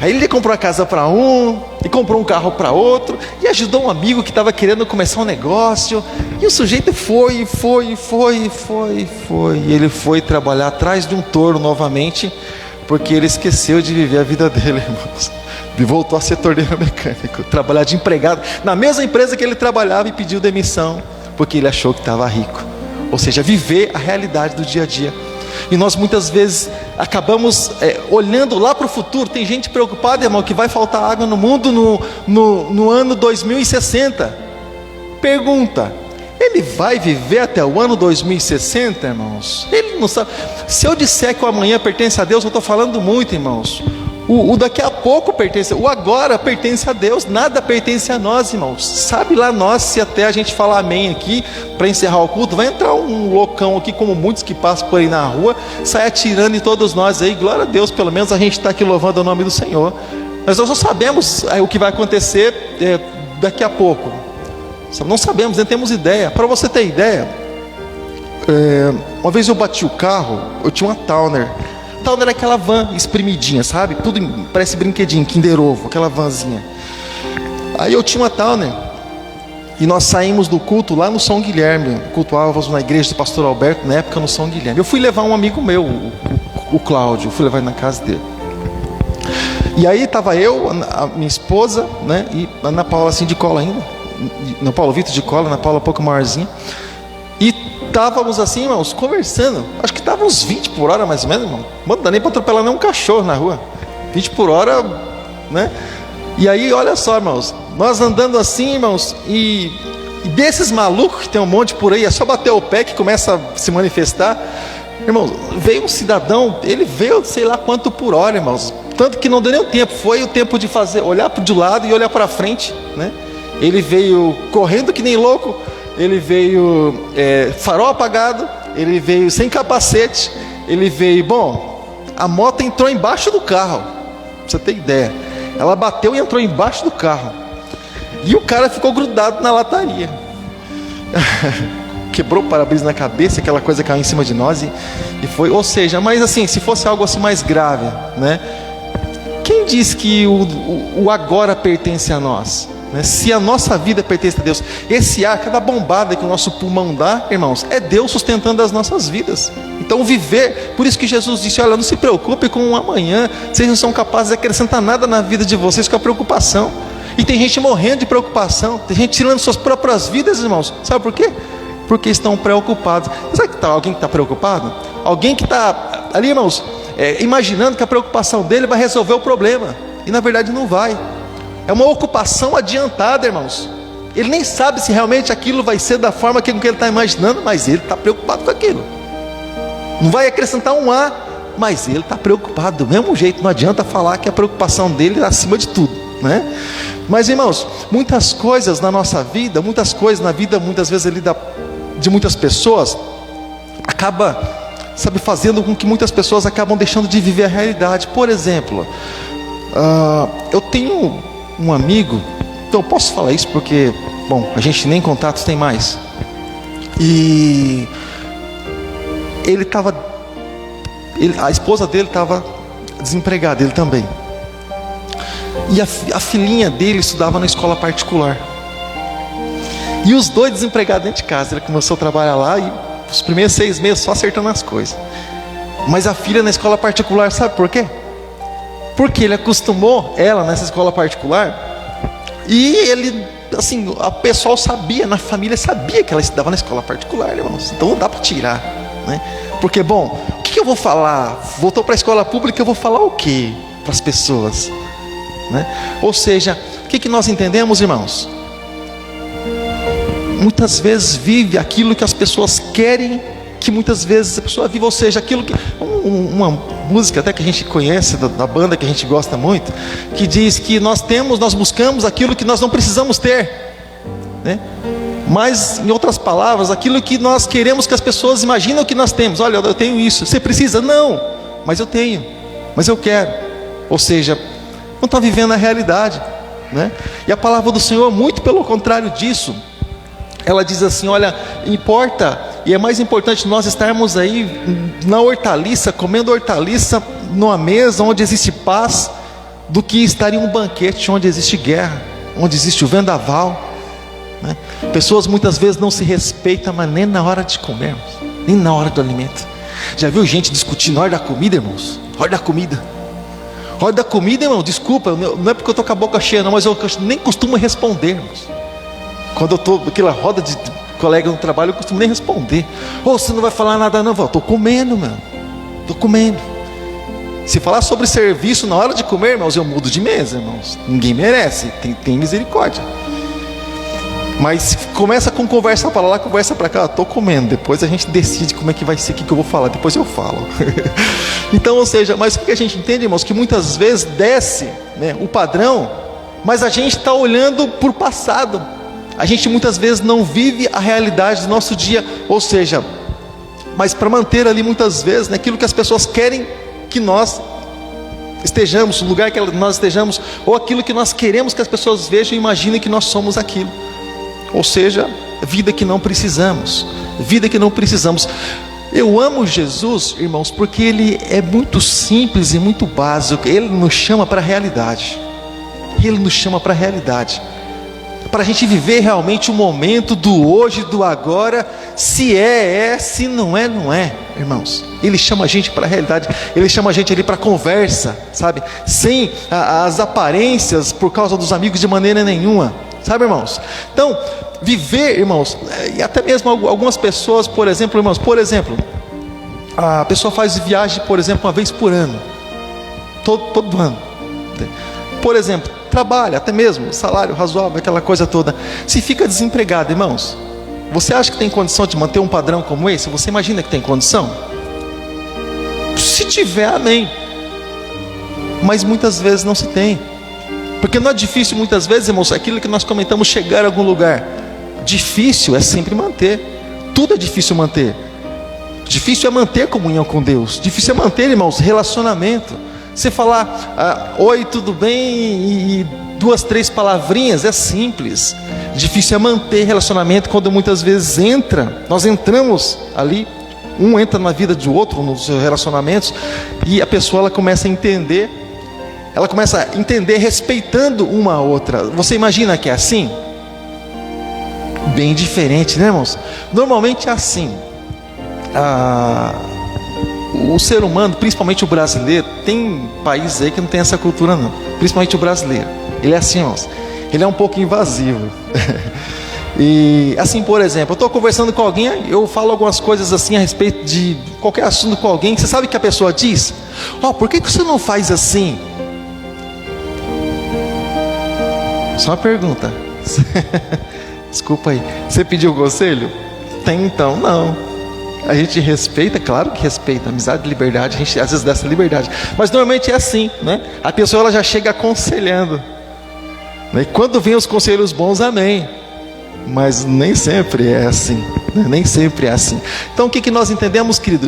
Aí ele comprou a casa para um, e comprou um carro para outro, e ajudou um amigo que estava querendo começar um negócio. E o sujeito foi. E ele foi trabalhar atrás de um touro novamente, porque ele esqueceu de viver a vida dele, irmãos. E voltou a ser torneiro mecânico, trabalhar de empregado na mesma empresa que ele trabalhava, e pediu demissão, porque ele achou que estava rico. Ou seja, viver a realidade do dia a dia. E nós muitas vezes acabamos olhando lá para o futuro. Tem gente preocupada, irmão, que vai faltar água no mundo no ano 2060. Pergunta: ele vai viver até o ano 2060, irmãos? Ele não sabe. Se eu disser que o amanhã pertence a Deus, eu estou falando muito, irmãos. O daqui a pouco pertence, o agora pertence a Deus, nada pertence a nós, irmãos. Sabe lá nós, se até a gente falar amém aqui, para encerrar o culto, vai entrar um loucão aqui, como muitos que passam por aí na rua, sai atirando em todos nós aí. Glória a Deus, pelo menos a gente está aqui louvando o nome do Senhor. Mas nós não sabemos o que vai acontecer daqui a pouco. Não sabemos, nem temos ideia. Para você ter ideia, uma vez eu bati o carro, eu tinha uma Towner. Towner era aquela van espremidinha, sabe? Tudo parece brinquedinho, Kinder Ovo, aquela vanzinha. Aí eu tinha uma Towner, e nós saímos do culto lá no São Guilherme. Cultuávamos na igreja do pastor Alberto, na época no São Guilherme. Eu fui levar um amigo meu, o Cláudio, fui levar ele na casa dele. E aí estava eu, a minha esposa, né? E a Ana Paula assim de cola ainda. Ana Paula, Vitor de cola, Ana Paula um pouco maiorzinha. E estávamos assim, irmãos, conversando. Acho que estava uns 20 por hora mais ou menos, irmão. Não dá nem para atropelar nem um cachorro na rua. 20 por hora, né? E aí, olha só, irmãos, nós andando assim, irmãos, e desses malucos que tem um monte por aí, é só bater o pé que começa a se manifestar. Irmãos, veio um cidadão, ele veio sei lá quanto por hora, irmãos. Tanto que não deu nem o tempo, foi o tempo de fazer, olhar de lado e olhar para frente, né? Ele veio correndo que nem louco. Ele veio farol apagado, ele veio sem capacete, ele veio, bom, a moto entrou embaixo do carro, pra você ter ideia, ela bateu e entrou embaixo do carro, e o cara ficou grudado na lataria, quebrou o para-brisa na cabeça, aquela coisa caiu em cima de nós, e foi, ou seja, mas assim, se fosse algo assim mais grave, né? Quem diz que o agora pertence a nós? Se a nossa vida pertence a Deus, esse ar, cada bombada que o nosso pulmão dá, irmãos, é Deus sustentando as nossas vidas. Então viver, por isso que Jesus disse: olha, não se preocupe com o amanhã, vocês não são capazes de acrescentar nada na vida de vocês com a preocupação. E tem gente morrendo de preocupação, tem gente tirando suas próprias vidas, irmãos. Sabe por quê? Porque estão preocupados. Sabe que alguém que está preocupado? Alguém que está ali, irmãos, imaginando que a preocupação dele vai resolver o problema, e na verdade não vai. É uma ocupação adiantada, irmãos. Ele nem sabe se realmente aquilo vai ser da forma que ele está imaginando, mas ele está preocupado com aquilo. Não vai acrescentar um A, mas ele está preocupado do mesmo jeito. Não adianta falar que a preocupação dele é acima de tudo, né? Mas, irmãos, muitas coisas na nossa vida, muitas coisas na vida, muitas vezes ali de muitas pessoas, acaba, sabe, fazendo com que muitas pessoas acabam deixando de viver a realidade. Por exemplo, eu tenho um amigo, então eu posso falar isso porque, bom, a gente nem contatos tem mais. E a esposa dele estava desempregada, ele também. E a filhinha dele estudava na escola particular. E os dois desempregados dentro de casa. Ele começou a trabalhar lá e os primeiros 6 meses só acertando as coisas. Mas a filha na escola particular, sabe por quê? Porque ele acostumou ela nessa escola particular. E ele, assim, o pessoal sabia, na família sabia que ela estudava na escola particular, irmãos. Então não dá para tirar, né? Porque, bom, o que eu vou falar? Voltou para a escola pública, eu vou falar o quê para as pessoas, né? Ou seja, o que nós entendemos, irmãos? Muitas vezes vive aquilo que as pessoas querem que muitas vezes a pessoa vive, ou seja, aquilo que... Uma música até que a gente conhece, da banda que a gente gosta muito, que diz que nós buscamos aquilo que nós não precisamos ter, né? Mas, em outras palavras, aquilo que nós queremos que as pessoas imaginem que nós temos. Olha, eu tenho isso. Você precisa? Não, mas eu tenho, mas eu quero. Ou seja, não está vivendo a realidade, né? E a palavra do Senhor, muito pelo contrário disso, ela diz assim: olha, importa, e é mais importante nós estarmos aí na hortaliça, comendo hortaliça numa mesa onde existe paz, do que estar em um banquete onde existe guerra, onde existe o vendaval, né? Pessoas muitas vezes não se respeitam, mas nem na hora de comer, nem na hora do alimento. Já viu gente discutindo na hora da comida, irmãos? Hora da comida. Hora da comida, irmão, desculpa, não é porque eu estou com a boca cheia não, mas eu nem costumo responder, irmãos. Quando eu estou naquela roda de colega no trabalho, eu costumo nem responder. Você não vai falar nada não? Estou comendo, meu. Estou comendo. Se falar sobre serviço na hora de comer, irmãos, eu mudo de mesa, irmãos. Ninguém merece, tem misericórdia. Mas começa com conversa para lá, conversa para cá. Estou comendo, depois a gente decide como é que vai ser, o que eu vou falar, depois eu falo. Então, ou seja, mas o que a gente entende, irmãos? Que muitas vezes desce, né, o padrão, mas a gente está olhando por passado. A gente muitas vezes não vive a realidade do nosso dia, ou seja, mas para manter ali muitas vezes, né, aquilo que as pessoas querem que nós estejamos, o lugar que nós estejamos, ou aquilo que nós queremos que as pessoas vejam e imaginem que nós somos aquilo. Ou seja, vida que não precisamos, vida que não precisamos. Eu amo Jesus, irmãos, porque Ele é muito simples e muito básico. Ele nos chama para a realidade. Ele nos chama para a realidade, para a gente viver realmente o momento do hoje, do agora. Se é, se não é, não é, irmãos. Ele chama a gente para a realidade. Ele chama a gente ali para a conversa, sabe? Sem as aparências por causa dos amigos de maneira nenhuma, sabe, irmãos? Então, viver, irmãos, e até mesmo algumas pessoas, por exemplo, irmãos, por exemplo, a pessoa faz viagem, por exemplo, uma vez por ano, todo ano. Por exemplo, trabalha, até mesmo, salário razoável, aquela coisa toda. Se fica desempregado, irmãos, você acha que tem condição de manter um padrão como esse? Você imagina que tem condição? Se tiver, amém. Mas muitas vezes não se tem. Porque não é difícil muitas vezes, irmãos, aquilo que nós comentamos, chegar a algum lugar. Difícil é sempre manter. Tudo é difícil manter. Difícil é manter comunhão com Deus. Difícil é manter, irmãos, relacionamento. Você falar, oi, tudo bem? E 2, 3 palavrinhas, é simples. Difícil é manter relacionamento quando muitas vezes nós entramos ali, um entra na vida do outro, nos relacionamentos, e a pessoa ela começa a entender respeitando uma a outra. Você imagina que é assim? Bem diferente, né, irmãos? Normalmente é assim. O ser humano, principalmente o brasileiro, tem países aí que não tem essa cultura não, principalmente o brasileiro. Ele é assim, irmãos, ele é um pouco invasivo. E assim, por exemplo, eu estou conversando com alguém, eu falo algumas coisas assim a respeito de qualquer assunto com alguém, você sabe o que a pessoa diz? Por que você não faz assim? Só uma pergunta. Desculpa aí, você pediu conselho? Tem então, não. A gente respeita, claro que respeita, amizade, liberdade, a gente às vezes dá essa liberdade, mas normalmente é assim, né? A pessoa ela já chega aconselhando, né? E quando vem os conselhos bons, amém. Mas nem sempre é assim, né? Nem sempre é assim. Então o que nós entendemos, querido?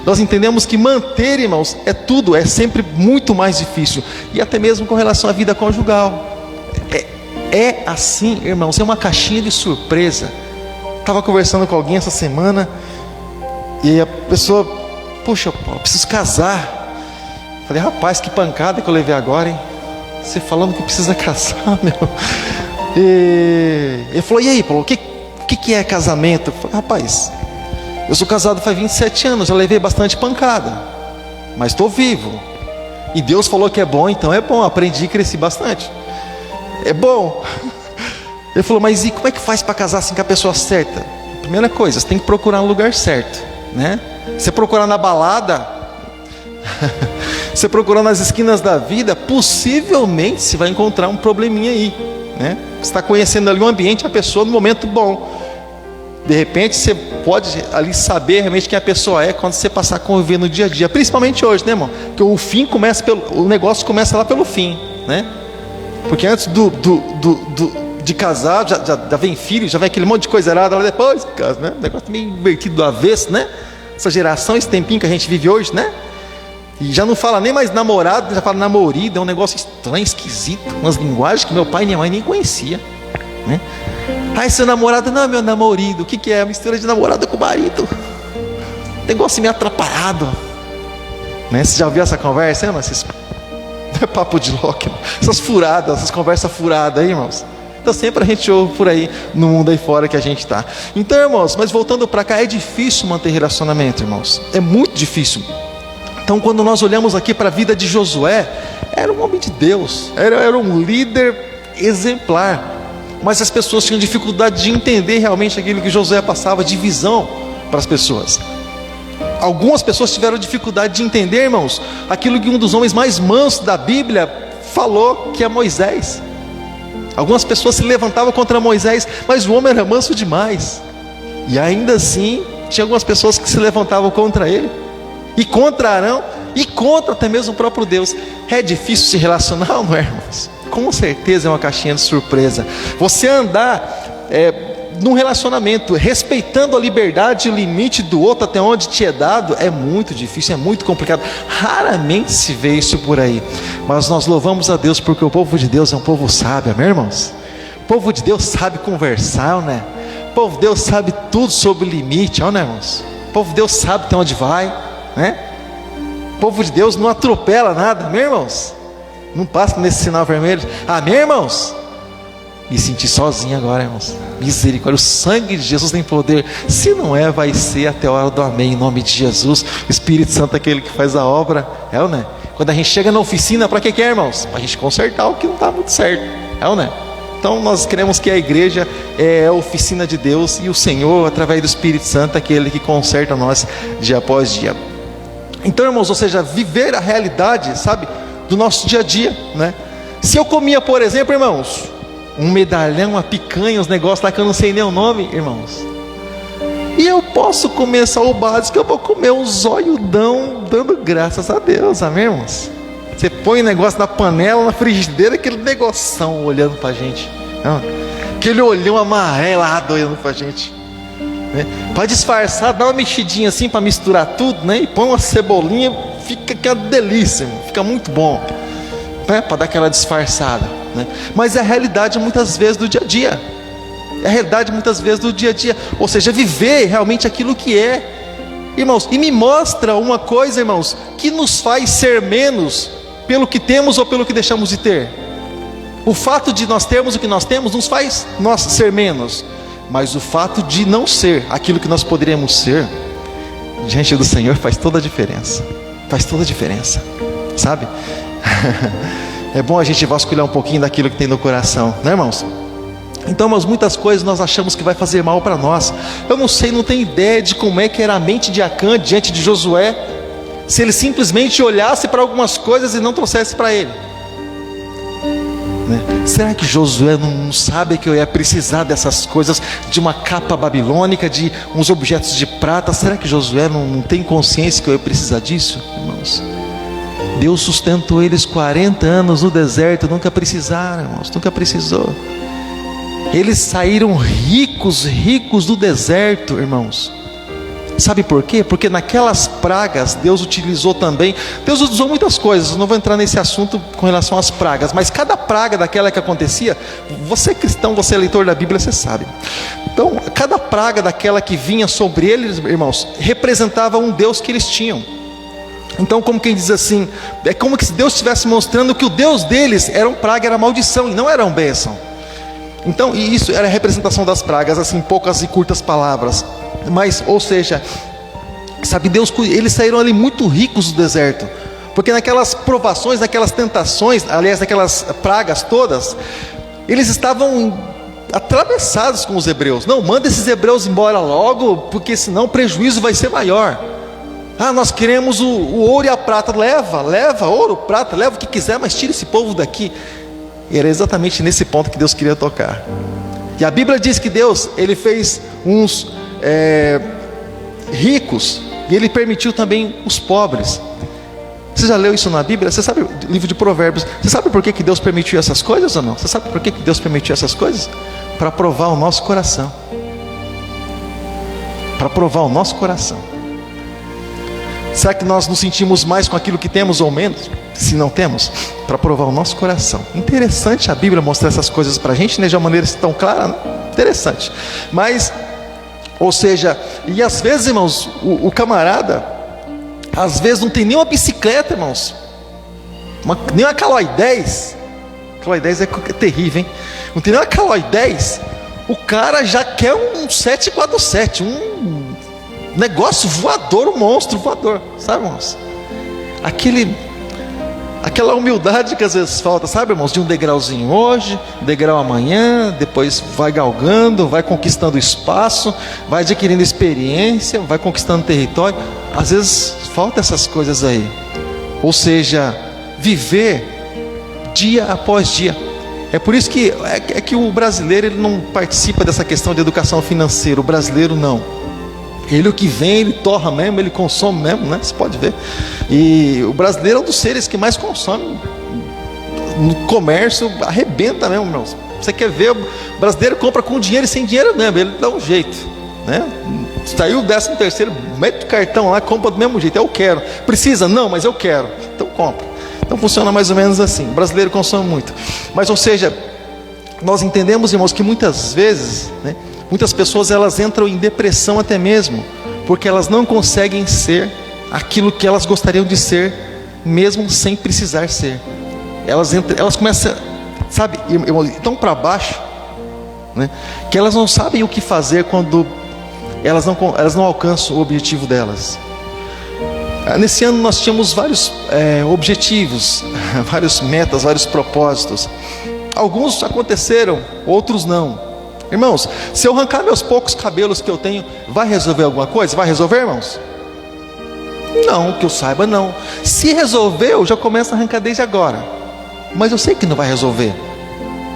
Nós entendemos que manter, irmãos, é sempre muito mais difícil, e até mesmo com relação à vida conjugal. É assim, irmãos, é uma caixinha de surpresa. Estava conversando com alguém essa semana, e a pessoa, puxa, eu preciso casar. Falei, rapaz, que pancada que eu levei agora, hein? Você falando que precisa casar, meu. E ele falou, e aí, Paulo, o que é casamento? Eu falei, rapaz, eu sou casado faz 27 anos, já levei bastante pancada, mas estou vivo. E Deus falou que é bom, então é bom. Aprendi e cresci bastante. É bom. Ele falou, mas e como é que faz para casar assim com a pessoa certa? Primeira coisa, você tem que procurar um lugar certo, né? Você procurar na balada, você procurar nas esquinas da vida, possivelmente você vai encontrar um probleminha aí, né? Você está conhecendo ali o ambiente, a pessoa no momento bom. De repente você pode ali saber realmente quem a pessoa é quando você passar a conviver no dia a dia. Principalmente hoje, né, irmão? Porque o negócio começa lá pelo fim, né? Porque antes de casar, já vem filho, já vem aquele monte de coisa errada lá depois, né? O negócio meio invertido do avesso, né? Essa geração, esse tempinho que a gente vive hoje, né? E já não fala nem mais namorado, já fala namorido. É um negócio estranho, esquisito. Umas linguagens que meu pai e minha mãe nem conhecia, né? Ai, seu namorado, não, meu namorido. O que é? A mistura de namorado com marido. Negócio meio atrapalhado, né? Você já ouviu essa conversa, hein, esses... Não é papo de louco, essas furadas, essas conversas furadas aí, irmãos. Então sempre a gente ouve por aí, no mundo aí fora que a gente está. Então, irmãos, mas voltando para cá, é difícil manter relacionamento, irmãos. É muito difícil. Então quando nós olhamos aqui para a vida de Josué, era um homem de Deus, era um líder exemplar. Mas as pessoas tinham dificuldade de entender realmente aquilo que Josué passava de visão para as pessoas. Algumas pessoas tiveram dificuldade de entender, irmãos, aquilo que um dos homens mais mansos da Bíblia falou, que é Moisés. Algumas pessoas se levantavam contra Moisés, mas o homem era manso demais. E ainda assim, tinha algumas pessoas que se levantavam contra ele, e contra Arão, e contra até mesmo o próprio Deus. É difícil se relacionar, não é, irmãos? Com certeza é uma caixinha de surpresa. Você andar num relacionamento, respeitando a liberdade e o limite do outro até onde te é dado, é muito difícil, é muito complicado. Raramente se vê isso por aí. Mas nós louvamos a Deus porque o povo de Deus é um povo sábio, amém, irmãos? O povo de Deus sabe conversar, né? O povo de Deus sabe tudo sobre o limite, né, irmãos? O povo de Deus sabe até onde vai, né? O povo de Deus não atropela nada, amém, irmãos? Não passa nesse sinal vermelho, amém, irmãos? Me senti sozinho agora, irmãos. Misericórdia, o sangue de Jesus tem poder. Se não é, vai ser até a hora do amém, em nome de Jesus. O Espírito Santo é aquele que faz a obra, é ou não é? Quando a gente chega na oficina, para que é, irmãos? Para a gente consertar o que não está muito certo, é ou não é? Então nós queremos que a igreja é a oficina de Deus, e o Senhor, através do Espírito Santo, é aquele que conserta nós dia após dia. Então, irmãos, ou seja, viver a realidade, sabe, do nosso dia a dia, né? Se eu comia, por exemplo, irmãos, um medalhão, uma picanha, uns negócios lá que eu não sei nem o nome, irmãos, e eu posso comer só o básico, eu vou comer um zoiudão, dando graças a Deus, amém, irmãos? Você põe o negócio na panela, na frigideira, aquele negoção olhando pra gente, aquele olhão amarelado olhando pra gente, né? Para disfarçar, dá uma mexidinha assim para misturar tudo, né? E põe uma cebolinha, fica aquela delícia, irmão. Fica muito bom, né? Para dar aquela disfarçada, né? Mas é a realidade muitas vezes do dia a dia. É a realidade muitas vezes do dia a dia. Ou seja, viver realmente aquilo que é, irmãos. E me mostra uma coisa, irmãos, que nos faz ser menos pelo que temos ou pelo que deixamos de ter. O fato de nós termos o que nós temos nos faz nós ser menos. Mas o fato de não ser aquilo que nós poderíamos ser diante do Senhor faz toda a diferença. Faz toda a diferença, sabe? É bom a gente vasculhar um pouquinho daquilo que tem no coração, né, irmãos? Então, mas muitas coisas nós achamos que vai fazer mal para nós. Eu não sei, não tenho ideia de como é que era a mente de Acã diante de Josué, se ele simplesmente olhasse para algumas coisas e não trouxesse para ele, né? Será que Josué não sabe que eu ia precisar dessas coisas, de uma capa babilônica, de uns objetos de prata? Será que Josué não tem consciência que eu ia precisar disso, irmãos? Deus sustentou eles 40 anos no deserto, nunca precisaram, irmãos, nunca precisou. Eles saíram ricos do deserto, irmãos. Sabe por quê? Porque naquelas pragas Deus utilizou também, Deus usou muitas coisas, não vou entrar nesse assunto com relação às pragas, mas cada praga daquela que acontecia, você cristão, você leitor da Bíblia, você sabe. Então, cada praga daquela que vinha sobre eles, irmãos, representava um Deus que eles tinham. Então, como quem diz assim, é como que se Deus estivesse mostrando que o Deus deles era um praga, era maldição, e não era uma bênção. Então, e isso era a representação das pragas, assim, poucas e curtas palavras. Mas, ou seja, sabe, Deus, eles saíram ali muito ricos do deserto. Porque naquelas provações, naquelas tentações, aliás, naquelas pragas todas, eles estavam atravessados com os hebreus. Não, manda esses hebreus embora logo, porque senão o prejuízo vai ser maior. Ah, nós queremos o ouro e a prata. Leva ouro, prata, leva o que quiser, mas tira esse povo daqui. E era exatamente nesse ponto que Deus queria tocar. E a Bíblia diz que Deus, Ele fez uns ricos, e Ele permitiu também os pobres. Você já leu isso na Bíblia? Você sabe, livro de Provérbios, você sabe por que Deus permitiu essas coisas ou não? Você sabe por que Deus permitiu essas coisas? Para provar o nosso coração. Para provar o nosso coração. Será que nós nos sentimos mais com aquilo que temos ou menos, se não temos? Para provar o nosso coração. Interessante a Bíblia mostrar essas coisas para a gente, né, de uma maneira tão clara, né? Interessante. Mas, ou seja, e às vezes, irmãos, o camarada, às vezes não tem nem uma bicicleta, irmãos, nem uma Caloi 10. Caloi 10 é terrível, hein? Não tem nem uma Caloi 10. O cara já quer um 747, um negócio voador, um monstro voador, sabe, irmãos? Aquela humildade que às vezes falta, sabe, irmãos? De um degrauzinho hoje, um degrau amanhã, depois vai galgando, vai conquistando espaço, vai adquirindo experiência, vai conquistando território. Às vezes falta essas coisas aí. Ou seja, viver dia após dia. É por isso que que o brasileiro, ele não participa dessa questão de educação financeira. O brasileiro não. Ele, o que vem, ele torra mesmo, ele consome mesmo, né? Você pode ver. E o brasileiro é um dos seres que mais consome no comércio, arrebenta mesmo, irmãos. Você quer ver, o brasileiro compra com dinheiro e sem dinheiro mesmo, ele dá um jeito, né? Saiu o 13º, mete o cartão lá, compra do mesmo jeito. Eu quero. Precisa? Não, mas eu quero. Então compra. Então funciona mais ou menos assim. O brasileiro consome muito. Mas, ou seja, nós entendemos, irmãos, que muitas vezes, né, muitas pessoas, elas entram em depressão até mesmo, porque elas não conseguem ser aquilo que elas gostariam de ser, mesmo sem precisar ser. Elas começam, sabe, tão para baixo, né, que elas não sabem o que fazer quando elas não alcançam o objetivo delas. Nesse ano nós tínhamos vários objetivos, várias metas, vários propósitos. Alguns aconteceram, outros não. Irmãos, se eu arrancar meus poucos cabelos que eu tenho, vai resolver alguma coisa? Vai resolver, irmãos? Não, que eu saiba, não. Se resolver, eu já começo a arrancar desde agora. Mas eu sei que não vai resolver.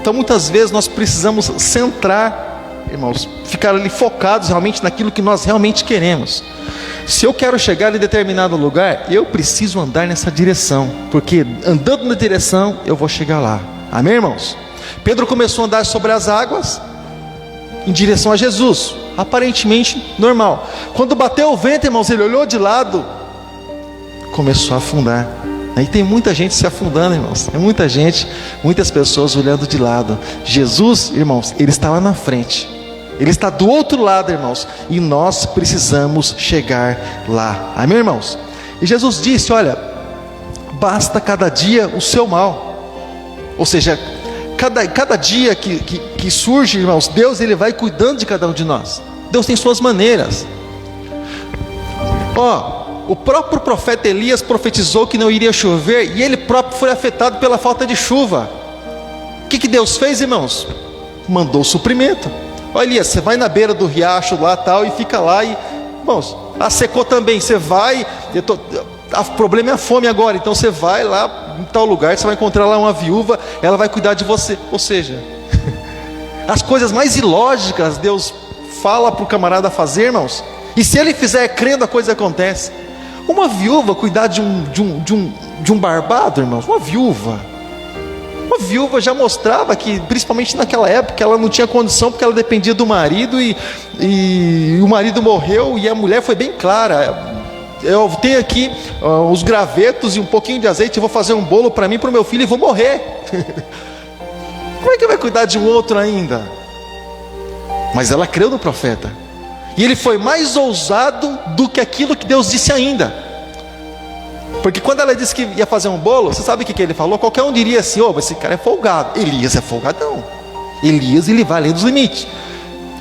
Então muitas vezes nós precisamos centrar, irmãos, ficar ali focados realmente naquilo que nós realmente queremos. Se eu quero chegar em determinado lugar, eu preciso andar nessa direção, porque andando na direção, eu vou chegar lá. Amém, irmãos? Pedro começou a andar sobre as águas em direção a Jesus, aparentemente normal. Quando bateu o vento, irmãos, ele olhou de lado, começou a afundar. Aí tem muita gente se afundando, irmãos. É muita gente, muitas pessoas olhando de lado. Jesus, irmãos, Ele está lá na frente. Ele está do outro lado, irmãos. E nós precisamos chegar lá. Amém, irmãos? E Jesus disse, olha, basta cada dia o seu mal. Ou seja, cada dia que surge, irmãos, Deus, Ele vai cuidando de cada um de nós. Deus tem suas maneiras. O próprio profeta Elias profetizou que não iria chover, e ele próprio foi afetado pela falta de chuva. O que Deus fez, irmãos? Mandou suprimento. Olha, Elias, você vai na beira do riacho lá tal, e fica lá, e, irmãos, secou também, você vai, o problema é a fome agora, então você vai lá em tal lugar, você vai encontrar lá uma viúva, ela vai cuidar de você. Ou seja, as coisas mais ilógicas Deus fala para o camarada fazer, irmãos, e se ele fizer crendo, a coisa acontece. Uma viúva cuidar de um barbado, irmãos, uma viúva já mostrava que, principalmente naquela época, ela não tinha condição, porque ela dependia do marido, e o marido morreu, e a mulher foi bem clara: eu tenho aqui os gravetos e um pouquinho de azeite, eu vou fazer um bolo para mim e para o meu filho e vou morrer. Como é que vai cuidar de um outro ainda? Mas ela creu no profeta, e ele foi mais ousado do que aquilo que Deus disse ainda. Porque quando ela disse que ia fazer um bolo, você sabe o que ele falou? Qualquer um diria assim: esse cara é folgado. Elias é folgadão. Elias, ele vai além dos limites.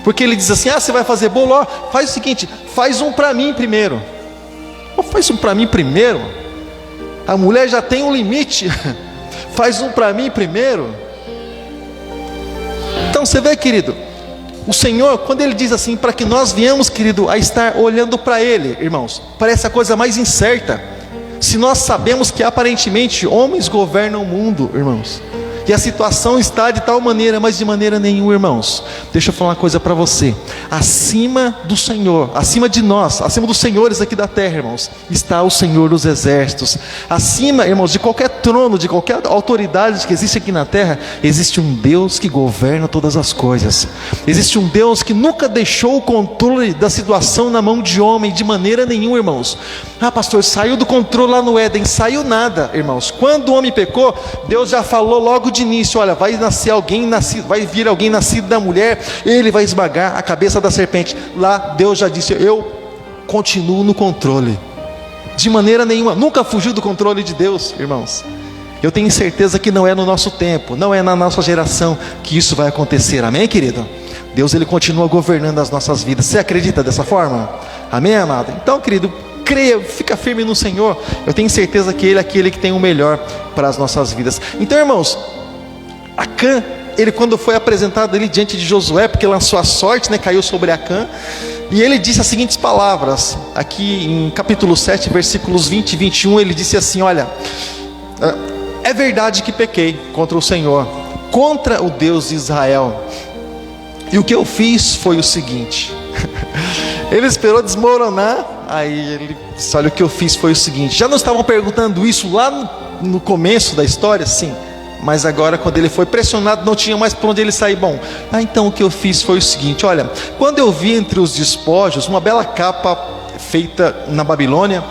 Porque ele diz assim: você vai fazer bolo, faz o seguinte, faz um para mim primeiro. Faz um para mim primeiro. A mulher já tem um limite. Faz um para mim primeiro. Então você vê, querido, o Senhor, quando Ele diz assim, para que nós viemos, querido, a estar olhando para Ele, irmãos, parece a coisa mais incerta. Se nós sabemos que aparentemente homens governam o mundo, irmãos, e a situação está de tal maneira, mas de maneira nenhuma, irmãos. Deixa eu falar uma coisa para você. Acima do Senhor, acima de nós, acima dos senhores aqui da terra, irmãos, está o Senhor dos exércitos. Acima, irmãos, de qualquer trono, de qualquer autoridade que existe aqui na terra, existe um Deus que governa todas as coisas. Existe um Deus que nunca deixou o controle da situação na mão de homem, de maneira nenhuma, irmãos. Ah, pastor, saiu do controle lá no Éden. Saiu nada, irmãos. Quando o homem pecou, Deus já falou logo de início: olha, vai nascer alguém nascido, vai vir alguém nascido da mulher, ele vai esmagar a cabeça da serpente. Lá Deus já disse: eu continuo no controle. De maneira nenhuma, nunca fugiu do controle de Deus, irmãos. Eu tenho certeza que não é no nosso tempo, não é na nossa geração que isso vai acontecer. Amém, querido? Deus, Ele continua governando as nossas vidas. Você acredita dessa forma? Amém, amado? Então, querido, creia, fica firme no Senhor. Eu tenho certeza que Ele é aquele que tem o melhor para as nossas vidas. Então, irmãos, Acã, ele quando foi apresentado ali diante de Josué, porque lançou a sorte, né, caiu sobre Acã, e ele disse as seguintes palavras, aqui em capítulo 7, versículos 20 e 21, ele disse assim: olha, é verdade que pequei contra o Senhor, contra o Deus de Israel, e o que eu fiz foi o seguinte. Ele esperou desmoronar, aí ele disse: olha, o que eu fiz foi o seguinte. Já não estavam perguntando isso lá no começo da história? Sim. Mas agora, quando ele foi pressionado, não tinha mais para onde ele sair. Bom, então o que eu fiz foi o seguinte: olha, quando eu vi entre os despojos uma bela capa feita na Babilônia,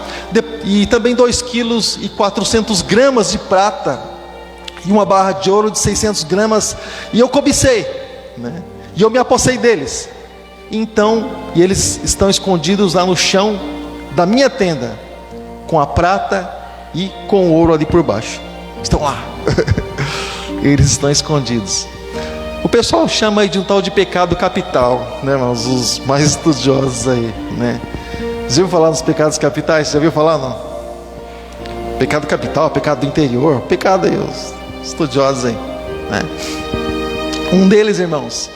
e também 2,4 kg de prata, e uma barra de ouro de 600 gramas, e eu cobicei, né? E eu me apossei deles. Então, e eles estão escondidos lá no chão da minha tenda, com a prata e com o ouro ali por baixo. Estão lá. Eles estão escondidos. O pessoal chama aí de um tal de pecado capital, né, irmãos? Os mais estudiosos aí, né? Você ouviu falar nos pecados capitais? Você já ouviu falar, não? Pecado capital, pecado do interior, pecado aí, os estudiosos aí, né? Um deles, irmãos,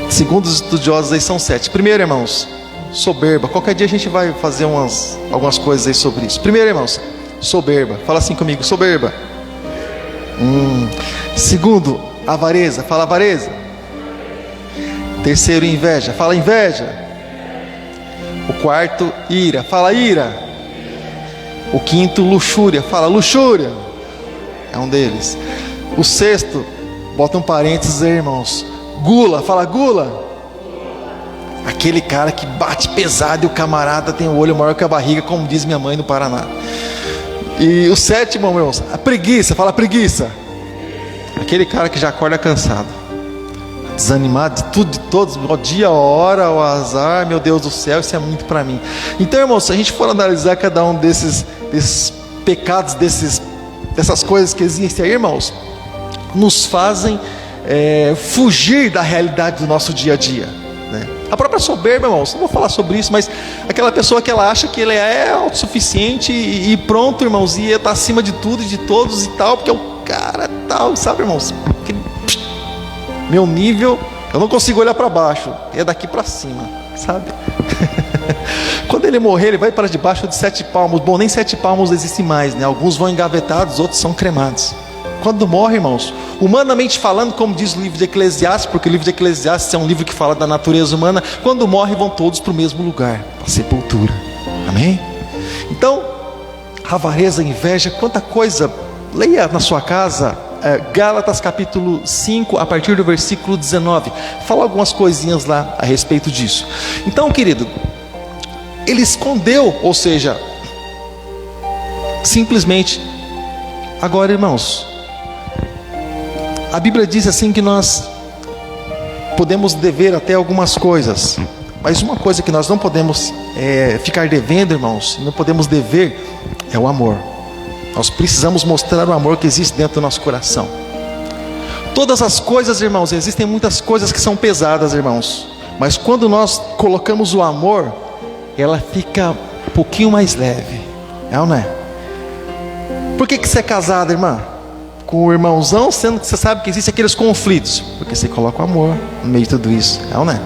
segundo os estudiosos aí, são 7. Primeiro, irmãos, soberba. Qualquer dia a gente vai fazer algumas coisas aí sobre isso. Primeiro, irmãos, soberba. Fala assim comigo: soberba. Segundo, avareza. Fala avareza. Terceiro, inveja. Fala inveja. O quarto, ira. Fala ira. O quinto, luxúria. Fala luxúria. É um deles. O sexto, bota um parênteses aí, irmãos, gula. Fala gula. Aquele cara que bate pesado e o camarada tem o olho maior que a barriga, como diz minha mãe no Paraná. E o sétimo, irmãos, a preguiça. Fala preguiça. Aquele cara que já acorda cansado, desanimado de tudo, de todos, o dia, a hora, o azar. Meu Deus do céu, isso é muito para mim. Então, irmãos, se a gente for analisar cada um desses pecados, dessas coisas que existem aí, irmãos, nos fazem fugir da realidade do nosso dia a dia, né? A própria soberba, irmãos, não vou falar sobre isso, mas aquela pessoa que ela acha que ela é autossuficiente e pronto, irmãos, e está acima de tudo e de todos e tal, porque é o cara tal, sabe, irmãos? Meu nível, eu não consigo olhar para baixo, é daqui para cima, sabe? Quando ele morrer, ele vai para debaixo de 7 palmos. Bom, nem 7 palmos existem mais, né? Alguns vão engavetados, outros são cremados. Quando morre, irmãos, humanamente falando, como diz o livro de Eclesiastes, porque o livro de Eclesiastes é um livro que fala da natureza humana, quando morre vão todos para o mesmo lugar, para a sepultura. Amém? Então, avareza, inveja, quanta coisa. Leia na sua casa Gálatas capítulo 5, a partir do versículo 19. Fala algumas coisinhas lá a respeito disso. Então, querido, ele escondeu, ou seja, simplesmente. Agora, irmãos, a Bíblia diz assim que nós podemos dever até algumas coisas, mas uma coisa que nós não podemos ficar devendo, irmãos, não podemos dever, é o amor. Nós precisamos mostrar o amor que existe dentro do nosso coração. Todas as coisas, irmãos, existem muitas coisas que são pesadas, irmãos, mas quando nós colocamos o amor, ela fica um pouquinho mais leve, é ou não é? Por que você é casado, irmã? Com o irmãozão, sendo que você sabe que existem aqueles conflitos. Porque você coloca o amor no meio de tudo isso, é ou não é?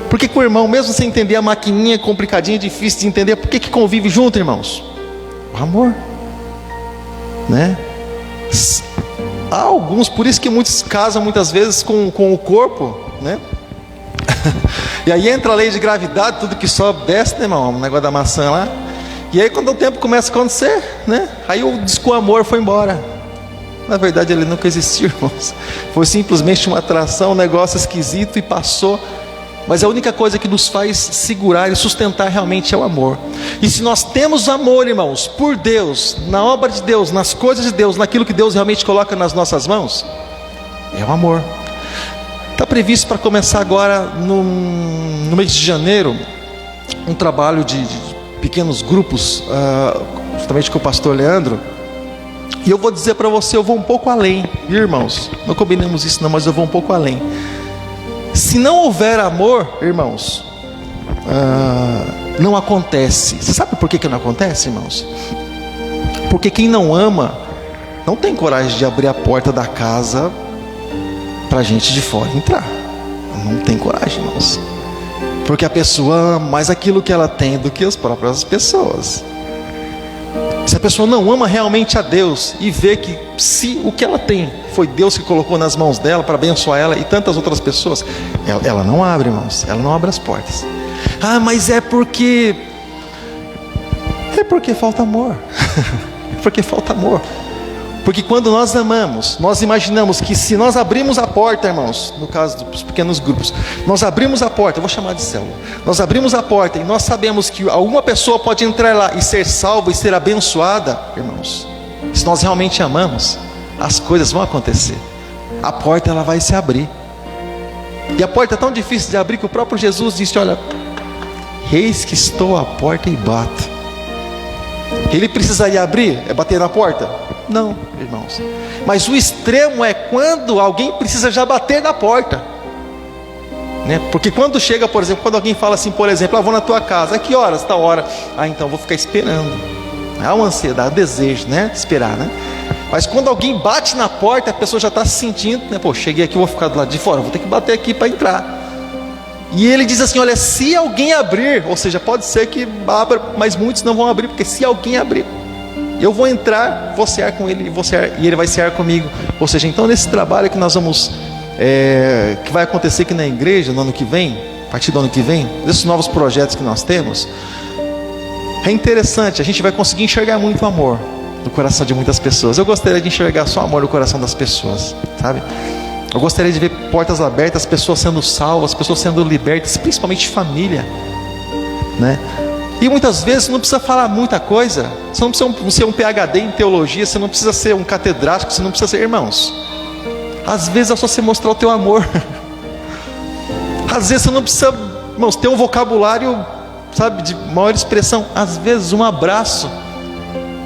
Por que com o irmão, mesmo sem entender a maquininha complicadinha, difícil de entender, por que convive junto, irmãos? O amor, né? Há alguns, por isso que muitos casam muitas vezes com o corpo, né? E aí entra a lei de gravidade, tudo que sobe desce, né, irmão? O negócio da maçã lá. E aí quando o tempo começa a acontecer, né? Aí o amor foi embora. Na verdade ele nunca existiu, irmãos. Foi simplesmente uma atração, um negócio esquisito e passou. Mas a única coisa que nos faz segurar e sustentar realmente é o amor. E se nós temos amor, irmãos, por Deus, na obra de Deus, nas coisas de Deus, naquilo que Deus realmente coloca nas nossas mãos, é o amor. Está previsto para começar agora no mês de janeiro um trabalho de pequenos grupos, justamente com o pastor Leandro. E eu vou dizer para você, eu vou um pouco além, irmãos. Não combinamos isso não, mas eu vou um pouco além. Se não houver amor, irmãos, não acontece. Você sabe por que não acontece, irmãos? Porque quem não ama não tem coragem de abrir a porta da casa para gente de fora entrar. Não tem coragem, irmãos. Porque a pessoa ama mais aquilo que ela tem do que as próprias pessoas. Se a pessoa não ama realmente a Deus e vê que se o que ela tem foi Deus que colocou nas mãos dela para abençoar ela e tantas outras pessoas, ela não abre, irmãos, ela não abre as portas. Ah, mas é porque falta amor. É porque falta amor. Porque quando nós amamos, nós imaginamos que se nós abrimos a porta, irmãos, no caso dos pequenos grupos, nós abrimos a porta, eu vou chamar de célula, nós abrimos a porta e nós sabemos que alguma pessoa pode entrar lá e ser salva e ser abençoada, irmãos. Se nós realmente amamos, as coisas vão acontecer. A porta ela vai se abrir. E a porta é tão difícil de abrir que o próprio Jesus disse: olha, eis que estou à porta e bato. Ele precisaria abrir? É bater na porta? Não, irmãos. Mas o extremo é quando alguém precisa já bater na porta, né? Porque quando chega, por exemplo, quando alguém fala assim, por exemplo, vou na tua casa, a que horas? Tal hora. Então vou ficar esperando. Há uma ansiedade, desejo, né? De esperar, né? Mas quando alguém bate na porta, a pessoa já está se sentindo, né? Pô, cheguei aqui, vou ficar do lado de fora, vou ter que bater aqui para entrar. E ele diz assim, olha, se alguém abrir, ou seja, pode ser que abra, mas muitos não vão abrir, porque se alguém abrir, eu vou entrar, vou cear com ele e ele vai cear comigo. Ou seja, então nesse trabalho que nós vamos, que vai acontecer aqui na igreja no ano que vem, a partir do ano que vem, desses novos projetos que nós temos, é interessante, a gente vai conseguir enxergar muito amor no coração de muitas pessoas. Eu gostaria de enxergar só amor no coração das pessoas, sabe? Eu gostaria de ver portas abertas, pessoas sendo salvas, pessoas sendo libertas, principalmente família, né? E muitas vezes você não precisa falar muita coisa. Você não precisa ser um PhD em teologia, você não precisa ser um catedrático, você não precisa ser, irmãos. Às vezes é só você mostrar o teu amor. Às vezes você não precisa, irmãos, ter um vocabulário, sabe, de maior expressão. Às vezes um abraço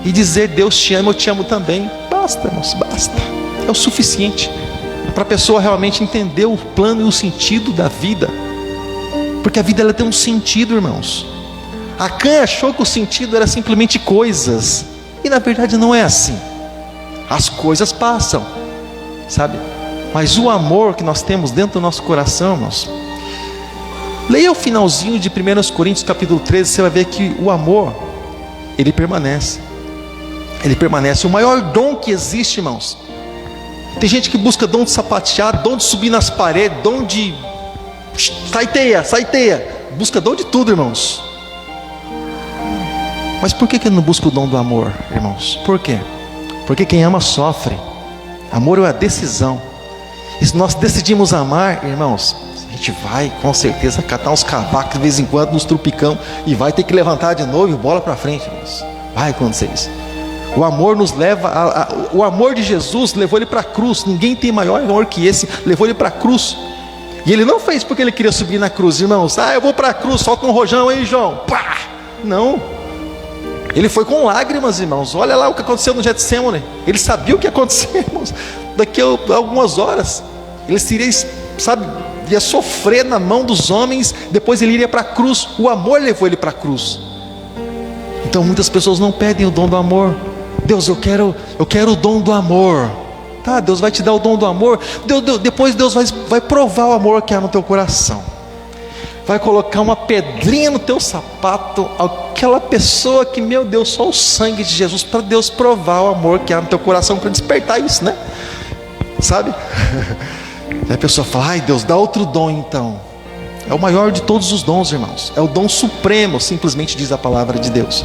e dizer Deus te ama, eu te amo também. Basta, irmãos, basta. É o suficiente para a pessoa realmente entender o plano e o sentido da vida. Porque a vida ela tem um sentido, irmãos. Acã achou que o sentido era simplesmente coisas, e na verdade não é assim. As coisas passam, sabe? Mas o amor que nós temos dentro do nosso coração, irmãos, leia o finalzinho de 1 Coríntios capítulo 13, você vai ver que o amor, ele permanece. Ele permanece. O maior dom que existe, irmãos, tem gente que busca dom de sapatear, dom de subir nas paredes, dom de saiteia, busca dom de tudo, irmãos. Mas por que não busca o dom do amor, irmãos? Por quê? Porque quem ama sofre. Amor é uma decisão. E se nós decidimos amar, irmãos, a gente vai com certeza catar uns cavacos de vez em quando nos trupicão e vai ter que levantar de novo e bola para frente, irmãos. Vai acontecer isso. O amor nos leva, o amor de Jesus levou ele para a cruz. Ninguém tem maior amor que esse. Levou ele para a cruz. E ele não fez porque ele queria subir na cruz, irmãos. Eu vou para a cruz, solta um rojão aí, João. Pá! Não. Ele foi com lágrimas, irmãos. Olha lá o que aconteceu no Getsêmani. Ele sabia o que ia acontecer, irmãos. Daqui a algumas horas ele seria, sabe, ia sofrer na mão dos homens. Depois ele iria para a cruz. O amor levou ele para a cruz. Então muitas pessoas não pedem o dom do amor, Deus, eu quero o dom do amor. Tá, Deus vai te dar o dom do amor. Depois Deus vai provar o amor que há no teu coração. Vai colocar uma pedrinha no teu sapato, aquela pessoa que, meu Deus, só o sangue de Jesus, para Deus provar o amor que há no teu coração, para despertar isso, né? Sabe? Aí a pessoa fala, ai Deus, dá outro dom então. É o maior de todos os dons, irmãos. É o dom supremo, simplesmente diz a palavra de Deus.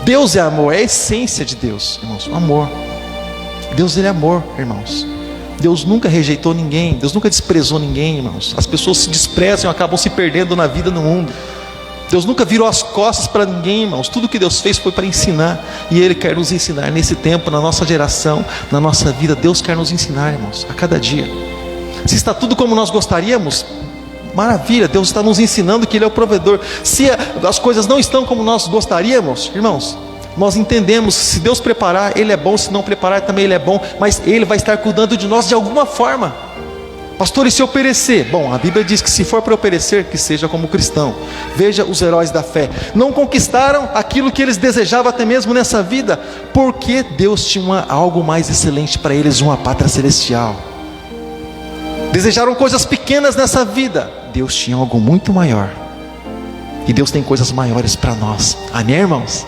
Deus é amor, é a essência de Deus, irmãos, o amor. Deus, ele é amor, irmãos. Deus nunca rejeitou ninguém, Deus nunca desprezou ninguém, irmãos. As pessoas se desprezam e acabam se perdendo na vida, no mundo. Deus nunca virou as costas para ninguém, irmãos. Tudo que Deus fez foi para ensinar, e Ele quer nos ensinar nesse tempo, na nossa geração, na nossa vida. Deus quer nos ensinar, irmãos, a cada dia. Se está tudo como nós gostaríamos, maravilha, Deus está nos ensinando que Ele é o provedor. Se as coisas não estão como nós gostaríamos, irmãos, nós entendemos que se Deus preparar, Ele é bom. Se não preparar, também Ele é bom. Mas Ele vai estar cuidando de nós de alguma forma. Pastor, e se eu perecer? Bom, a Bíblia diz que se for para eu perecer, que seja como cristão. Veja os heróis da fé. Não conquistaram aquilo que eles desejavam até mesmo nessa vida, porque Deus tinha algo mais excelente para eles, uma pátria celestial. Desejaram coisas pequenas nessa vida, Deus tinha algo muito maior. E Deus tem coisas maiores para nós. Amém, irmãos?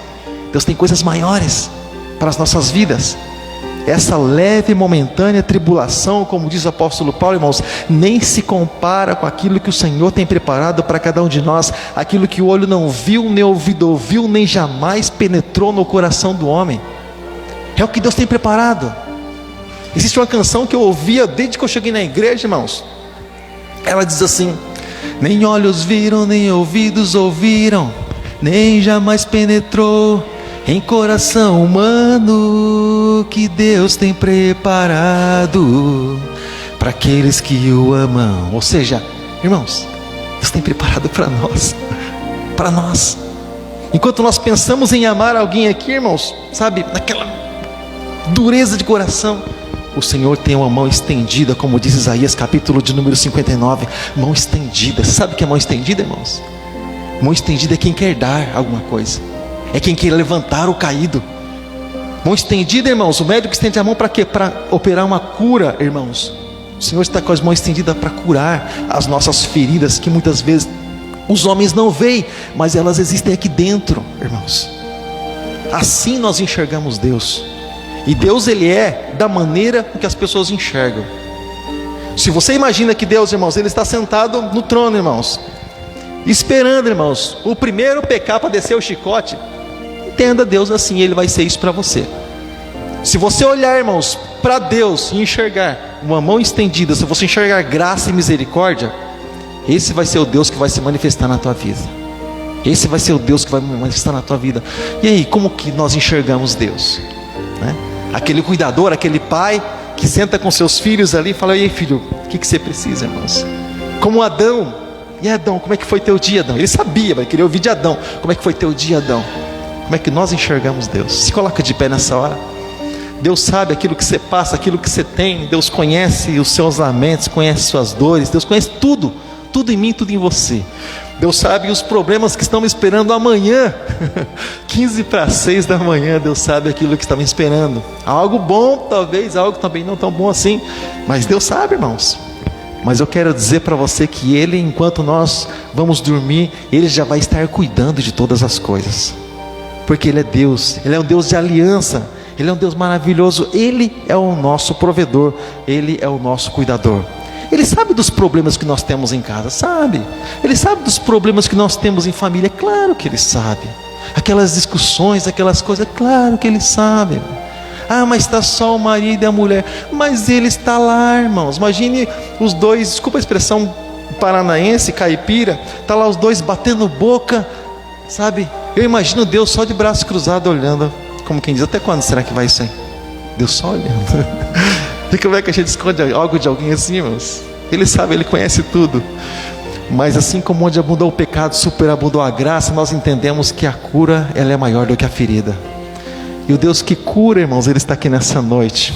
Deus tem coisas maiores para as nossas vidas. Essa leve e momentânea tribulação, como diz o apóstolo Paulo, irmãos, nem se compara com aquilo que o Senhor tem preparado para cada um de nós. Aquilo que o olho não viu, nem o ouvido ouviu, nem jamais penetrou no coração do homem. É o que Deus tem preparado. Existe uma canção que eu ouvia desde que eu cheguei na igreja, irmãos. Ela diz assim: nem olhos viram, nem ouvidos ouviram, nem jamais penetrou em coração humano que Deus tem preparado para aqueles que o amam. Ou seja, irmãos, Deus tem preparado para nós. Para nós. Enquanto nós pensamos em amar alguém aqui, irmãos, sabe, naquela dureza de coração, o Senhor tem uma mão estendida, como diz Isaías, capítulo de número 59. Mão estendida. Você sabe o que é mão estendida, irmãos? Mão estendida é quem quer dar alguma coisa, é quem quer levantar o caído. Mão estendida, irmãos, o médico estende a mão para quê? Para operar uma cura, irmãos. O Senhor está com as mãos estendidas para curar as nossas feridas, que muitas vezes os homens não veem, mas elas existem aqui dentro, irmãos. Assim nós enxergamos Deus. E Deus, Ele é da maneira que as pessoas enxergam. Se você imagina que Deus, irmãos, Ele está sentado no trono, irmãos, esperando, irmãos, o primeiro pecar para descer o chicote, entenda Deus assim, Ele vai ser isso para você. Se você olhar, irmãos, para Deus e enxergar uma mão estendida, se você enxergar graça e misericórdia, esse vai ser o Deus que vai se manifestar na tua vida. Esse vai ser o Deus que vai manifestar na tua vida. E aí, como que nós enxergamos Deus? Né? Aquele cuidador, aquele pai que senta com seus filhos ali e fala: e aí, filho, o que você precisa, irmãos? Como Adão. E Adão, como é que foi teu dia, Adão? Ele sabia, vai querer ouvir de Adão. Como é que foi teu dia, Adão? Como é que nós enxergamos Deus? Se coloca de pé nessa hora. Deus sabe aquilo que você passa, aquilo que você tem. Deus conhece os seus lamentos, conhece suas dores. Deus conhece tudo, tudo em mim, tudo em você. Deus sabe os problemas que estão me esperando amanhã. 15 para 6 da manhã, Deus sabe aquilo que está me esperando. Algo bom, talvez, algo também não tão bom assim. Mas Deus sabe, irmãos. Mas eu quero dizer para você que Ele, enquanto nós vamos dormir, Ele já vai estar cuidando de todas as coisas. Porque Ele é Deus, Ele é um Deus de aliança, Ele é um Deus maravilhoso. Ele é o nosso provedor, Ele é o nosso cuidador. Ele sabe dos problemas que nós temos em casa, sabe? Ele sabe dos problemas que nós temos em família, claro que Ele sabe. Aquelas discussões, aquelas coisas, claro que Ele sabe. Ah, mas está só o marido e a mulher. Mas Ele está lá, irmãos. Imagine os dois, desculpa a expressão paranaense, caipira, está lá os dois batendo boca, sabe? Eu imagino Deus só de braço cruzado olhando, como quem diz: até quando será que vai isso aí? Deus só olhando. E como é que a gente esconde algo de alguém assim, irmãos? Ele sabe, Ele conhece tudo. Mas assim como onde abundou o pecado, superabundou a graça, nós entendemos que a cura, ela é maior do que a ferida. E o Deus que cura, irmãos, Ele está aqui nessa noite.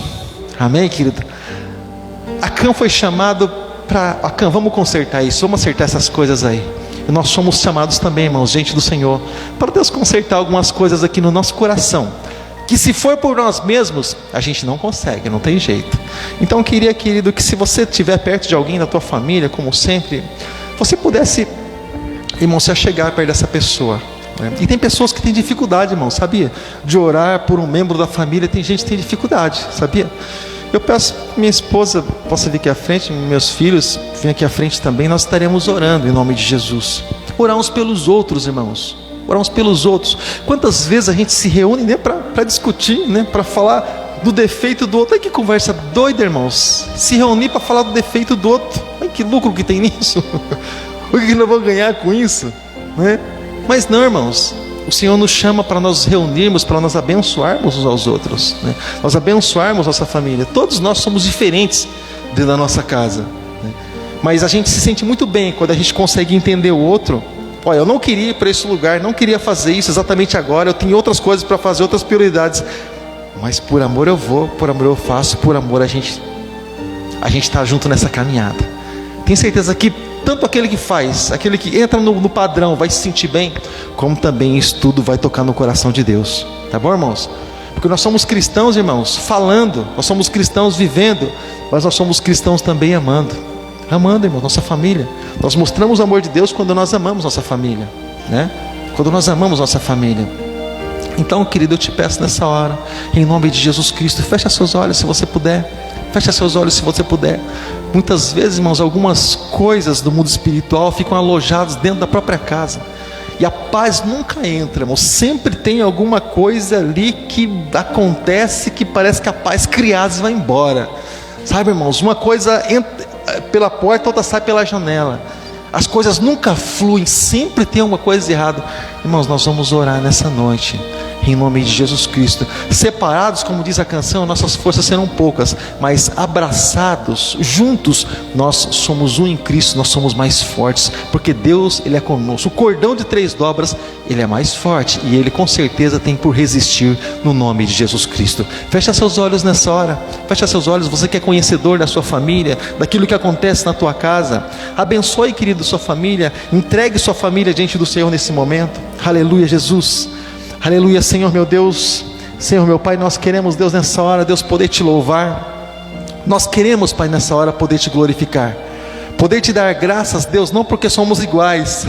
Amém, querido? Acã foi chamado para... Acã, vamos consertar isso, vamos acertar essas coisas aí. E nós somos chamados também, irmãos, gente do Senhor, para Deus consertar algumas coisas aqui no nosso coração, que se for por nós mesmos, a gente não consegue, não tem jeito. Então eu queria, querido, que se você estiver perto de alguém da tua família, como sempre, você pudesse, irmão, se achegar perto dessa pessoa, né? E tem pessoas que têm dificuldade, irmão, sabia? De orar por um membro da família, tem gente que tem dificuldade, sabia? Eu peço que minha esposa possa vir aqui à frente, meus filhos vêm aqui à frente também, nós estaremos orando em nome de Jesus. Orar uns pelos outros, irmãos. Orar uns pelos outros. Quantas vezes a gente se reúne, né, para discutir, né, para falar do defeito do outro. Ai, que conversa doida, irmãos. Se reunir para falar do defeito do outro. Ai, que lucro que tem nisso. O que nós vamos ganhar com isso, né? Mas não, irmãos. O Senhor nos chama para nós reunirmos, para nós abençoarmos uns aos outros, né? Nós abençoarmos nossa família. Todos nós somos diferentes dentro da nossa casa, né? Mas a gente se sente muito bem quando a gente consegue entender o outro. Olha, eu não queria ir para esse lugar, não queria fazer isso exatamente agora, eu tenho outras coisas para fazer, outras prioridades, mas por amor eu vou, por amor eu faço, por amor a gente está junto nessa caminhada. Tenho certeza que tanto aquele que faz, aquele que entra no padrão vai se sentir bem, como também isso tudo vai tocar no coração de Deus, tá bom, irmãos? Porque nós somos cristãos, irmãos, falando, nós somos cristãos vivendo, mas nós somos cristãos também amando, irmão, nossa família. Nós mostramos o amor de Deus quando nós amamos nossa família, né? Quando nós amamos nossa família. Então, querido, eu te peço nessa hora, em nome de Jesus Cristo, fecha seus olhos se você puder. Fecha seus olhos se você puder. Muitas vezes, irmãos, algumas coisas do mundo espiritual ficam alojadas dentro da própria casa. E a paz nunca entra, irmão. Sempre tem alguma coisa ali que acontece que parece que a paz criada vai embora. Sabe, irmãos, uma coisa entra pela porta, outra sai pela janela. As coisas nunca fluem, sempre tem alguma coisa errada. Irmãos, nós vamos orar nessa noite, em nome de Jesus Cristo. Separados, como diz a canção, nossas forças serão poucas, mas abraçados, juntos, nós somos um em Cristo, nós somos mais fortes, porque Deus, Ele é conosco. O cordão de 3 dobras, Ele é mais forte, e Ele com certeza tem por resistir, no nome de Jesus Cristo. Fecha seus olhos nessa hora, fecha seus olhos, você que é conhecedor da sua família, daquilo que acontece na tua casa. Abençoe, querido, sua família, entregue sua família diante do Senhor nesse momento. Aleluia, Jesus. Aleluia, Senhor meu Deus, Senhor meu Pai, nós queremos, Deus, nessa hora, Deus, poder te louvar. Nós queremos, Pai, nessa hora poder te glorificar, poder te dar graças, Deus, não porque somos iguais,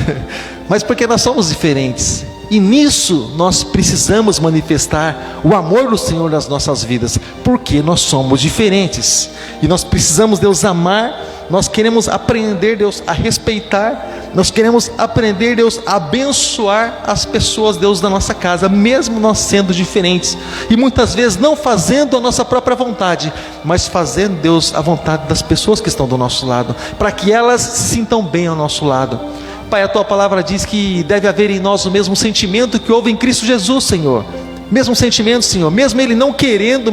mas porque nós somos diferentes. E nisso nós precisamos manifestar o amor do Senhor nas nossas vidas, porque nós somos diferentes. E nós precisamos, Deus, amar. Nós queremos aprender, Deus, a respeitar. Nós queremos aprender, Deus, a abençoar as pessoas, Deus, da nossa casa, mesmo nós sendo diferentes. E muitas vezes não fazendo a nossa própria vontade, mas fazendo, Deus, a vontade das pessoas que estão do nosso lado, para que elas se sintam bem ao nosso lado. Pai, a Tua palavra diz que deve haver em nós o mesmo sentimento que houve em Cristo Jesus, Senhor. Mesmo sentimento, Senhor, mesmo Ele não querendo,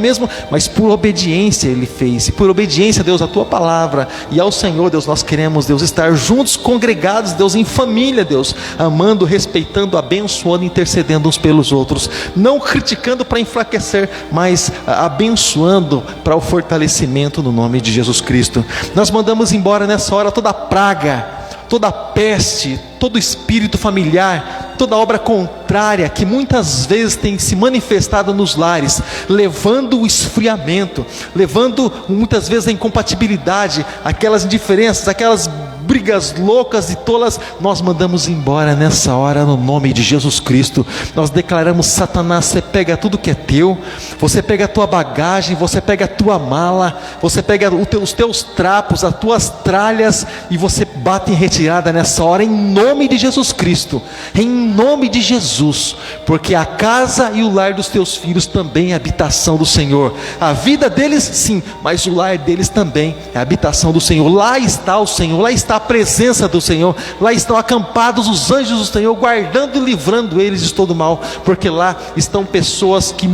mas por obediência Ele fez. E por obediência, Deus, à Tua palavra e ao Senhor, Deus, nós queremos, Deus, estar juntos, congregados, Deus, em família, Deus, amando, respeitando, abençoando, intercedendo uns pelos outros, não criticando para enfraquecer, mas abençoando para o fortalecimento no nome de Jesus Cristo. Nós mandamos embora nessa hora toda praga, toda peste, todo espírito familiar, toda obra contrária que muitas vezes tem se manifestado nos lares, levando o esfriamento, levando muitas vezes a incompatibilidade, aquelas indiferenças, aquelas brigas loucas e tolas, nós mandamos embora nessa hora no nome de Jesus Cristo. Nós declaramos: Satanás, você pega tudo que é teu, você pega a tua bagagem, você pega a tua mala, você pega os teus trapos, as tuas tralhas, e você bate em retirada nessa hora, em nome de Jesus Cristo, em nome de Jesus, porque a casa e o lar dos teus filhos também é habitação do Senhor. A vida deles sim, mas o lar deles também é a habitação do Senhor. Lá está o Senhor, lá está a presença do Senhor, lá estão acampados os anjos do Senhor, guardando e livrando eles de todo mal, porque lá estão pessoas que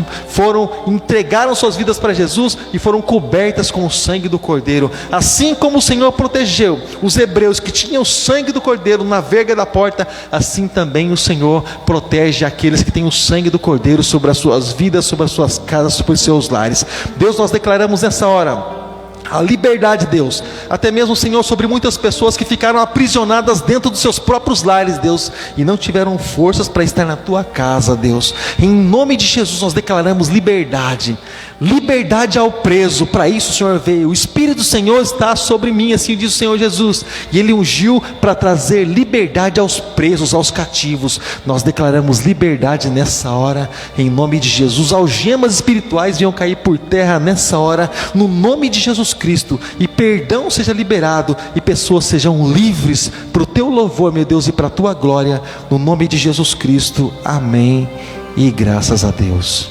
entregaram suas vidas para Jesus e foram cobertas com o sangue do Cordeiro. Assim como o Senhor protegeu os hebreus que tinham o sangue do Cordeiro na verga da porta, assim também o Senhor protege aqueles que têm o sangue do Cordeiro sobre as suas vidas, sobre as suas casas, sobre os seus lares. Deus, nós declaramos nessa hora A liberdade, Deus, até mesmo, Senhor, sobre muitas pessoas que ficaram aprisionadas dentro dos seus próprios lares, Deus, e não tiveram forças para estar na tua casa, Deus. Em nome de Jesus nós declaramos liberdade, liberdade ao preso. Para isso o Senhor veio. O Espírito do Senhor está sobre mim, assim diz o Senhor Jesus, e Ele ungiu para trazer liberdade aos presos, aos cativos. Nós declaramos liberdade nessa hora, em nome de Jesus. Algemas espirituais venham cair por terra nessa hora, no nome de Jesus Cristo, e perdão seja liberado, e pessoas sejam livres para o teu louvor, meu Deus, e para a tua glória, no nome de Jesus Cristo. Amém e graças a Deus.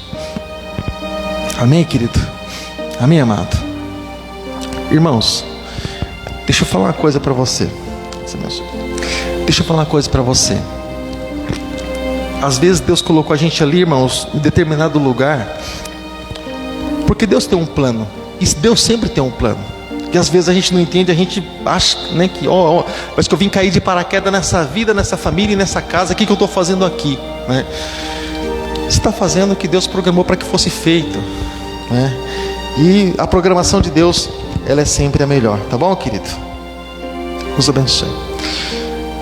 Amém, querido? Amém, amado? Irmãos, deixa eu falar uma coisa para você. Deixa eu falar uma coisa para você. Às vezes Deus colocou a gente ali, irmãos, em determinado lugar, porque Deus tem um plano. E Deus sempre tem um plano. Que às vezes a gente não entende, a gente acha, né, que parece que eu vim cair de paraquedas nessa vida, nessa família e nessa casa. O que eu estou fazendo aqui, né? Você está fazendo o que Deus programou para que fosse feito, né? E a programação de Deus, ela é sempre a melhor, tá bom, querido? Deus abençoe.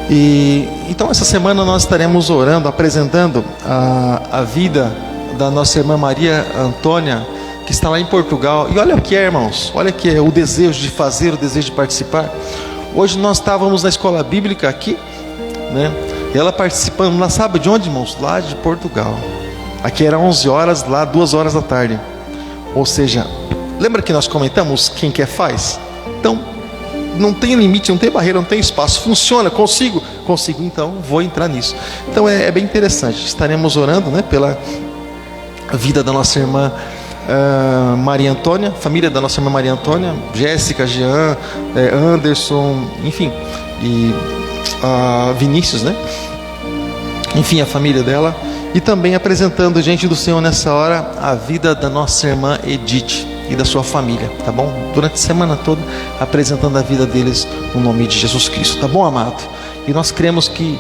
E então essa semana nós estaremos orando, apresentando a vida da nossa irmã Maria Antônia, que está lá em Portugal. E olha o que é, irmãos, olha o que é o desejo de fazer, o desejo de participar. Hoje nós estávamos na escola bíblica aqui, né? E ela participando, lá sabe de onde, irmãos? Lá de Portugal. Aqui era 11 horas, lá 2 horas da tarde. Ou seja, lembra que nós comentamos quem quer faz? Então, não tem limite, não tem barreira, não tem espaço. Funciona, consigo, então vou entrar nisso. Então é bem interessante. Estaremos orando, né, pela vida da nossa irmã Maria Antônia, família da nossa irmã Maria Antônia, Jéssica, Jean, Anderson, enfim, e Vinícius, né? Enfim, a família dela. E também apresentando, gente do Senhor, nessa hora, a vida da nossa irmã Edith e da sua família, tá bom? Durante a semana toda, apresentando a vida deles no nome de Jesus Cristo, tá bom, amado? E nós cremos que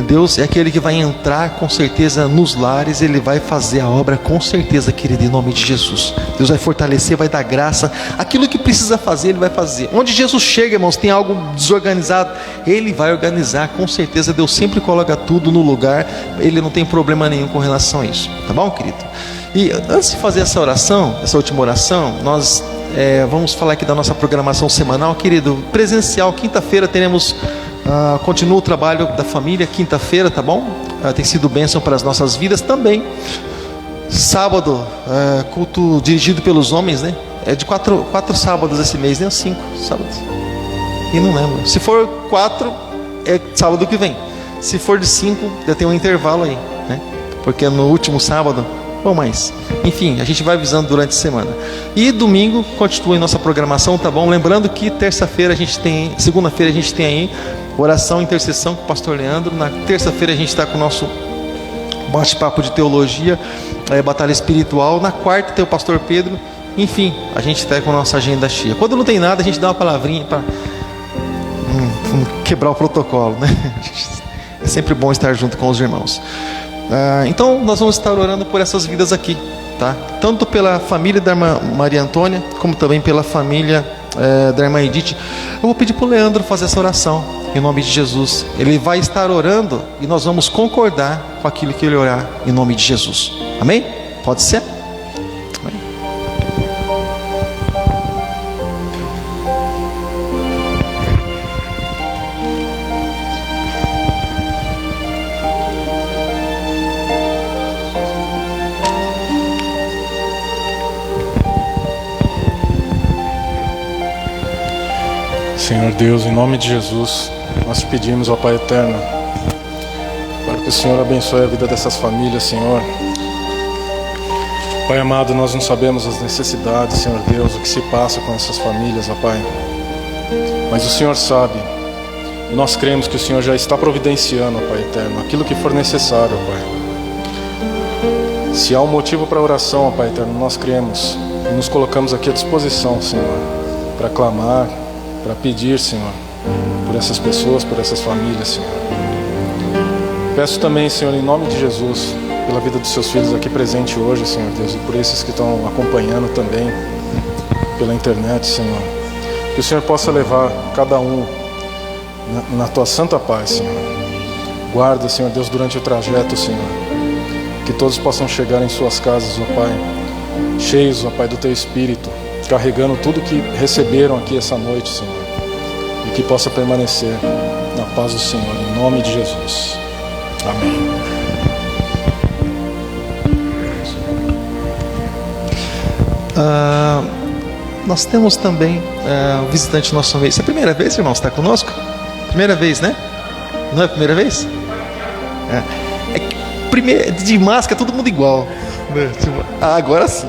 Deus é aquele que vai entrar com certeza nos lares. Ele vai fazer a obra com certeza, querido, em nome de Jesus. Deus vai fortalecer, vai dar graça. Aquilo que precisa fazer, Ele vai fazer. Onde Jesus chega, irmãos, tem algo desorganizado, Ele vai organizar, com certeza. Deus sempre coloca tudo no lugar. Ele não tem problema nenhum com relação a isso, tá bom, querido? E antes de fazer essa oração, essa última oração, nós vamos falar aqui da nossa programação semanal, querido. Presencial, quinta-feira teremos... continua o trabalho da família, quinta-feira, tá bom? Tem sido bênção para as nossas vidas também. Sábado, culto dirigido pelos homens, né? É de 4 sábados esse mês, né? 5 sábados. E não lembro. Se for 4, é sábado que vem. Se for de 5, já tem um intervalo aí, né? Porque no último sábado, ou mais. Enfim, a gente vai avisando durante a semana. E domingo continua em nossa programação, tá bom? Lembrando que terça-feira a gente tem, segunda-feira a gente tem aí oração, intercessão com o pastor Leandro. Na terça-feira a gente está com o nosso bate-papo de teologia, batalha espiritual. Na quarta tem o pastor Pedro. Enfim, a gente está com a nossa agenda cheia. Quando não tem nada, a gente dá uma palavrinha para quebrar o protocolo, né? É sempre bom estar junto com os irmãos. Então nós vamos estar orando por essas vidas aqui, tá? Tanto pela família da irmã Maria Antônia, como também pela família da irmã Edith. Eu vou pedir para o Leandro fazer essa oração em nome de Jesus. Ele vai estar orando e nós vamos concordar com aquilo que ele orar em nome de Jesus. Amém? Pode ser? Amém. Senhor Deus, em nome de Jesus, nós te pedimos, ó Pai eterno, para que o Senhor abençoe a vida dessas famílias, Senhor. Pai amado, nós não sabemos as necessidades, Senhor Deus, o que se passa com essas famílias, ó Pai, mas o Senhor sabe, e nós cremos que o Senhor já está providenciando, ó Pai eterno, aquilo que for necessário, ó Pai. Se há um motivo para oração, ó Pai eterno, nós cremos e nos colocamos aqui à disposição, Senhor, para clamar, para pedir, Senhor, por essas pessoas, por essas famílias, Senhor. Peço também, Senhor, em nome de Jesus, pela vida dos seus filhos aqui presente hoje, Senhor Deus, e por esses que estão acompanhando também pela internet, Senhor. Que o Senhor possa levar cada um na tua santa paz, Senhor. Guarda, Senhor Deus, durante o trajeto, Senhor. Que todos possam chegar em suas casas, ó Pai, cheios, ó Pai, do teu Espírito, carregando tudo que receberam aqui essa noite, Senhor. E que possa permanecer na paz do Senhor, em nome de Jesus. Amém. Nós temos também um visitante nosso meio. Isso é a primeira vez, irmão? Você está conosco? Primeira vez, né? Não é a primeira vez? De máscara, todo mundo igual. Agora sim.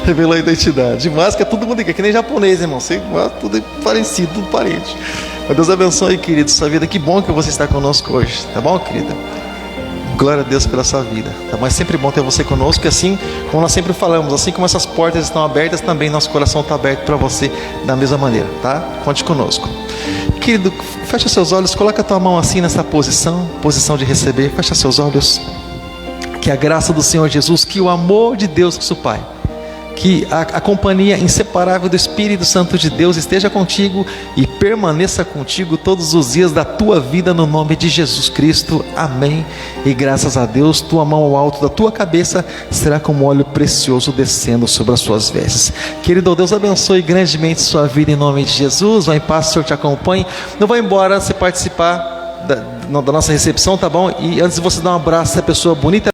Revelou a identidade. De máscara, todo mundo igual. Que nem japonês, irmão. Tudo parecido, tudo parente. Mas Deus abençoe, querido, sua vida. Que bom que você está conosco hoje. Tá bom, querida? Glória a Deus pela sua vida, tá? Mas é sempre bom ter você conosco. E assim como nós sempre falamos, assim como essas portas estão abertas, também nosso coração está aberto para você da mesma maneira, tá? Conte conosco. Querido, fecha seus olhos, coloca a tua mão assim nessa posição de receber. Fecha seus olhos. Que a graça do Senhor Jesus, que o amor de Deus, nosso Pai, que a companhia inseparável do Espírito Santo de Deus esteja contigo e permaneça contigo todos os dias da tua vida, no nome de Jesus Cristo. Amém. E graças a Deus, tua mão ao alto da tua cabeça será como óleo precioso descendo sobre as suas vestes. Querido Deus, abençoe grandemente sua vida em nome de Jesus. Vai em paz, o Senhor te acompanhe. Não vai embora você participar da nossa recepção, tá bom? E antes de você dar um abraço a essa pessoa bonita,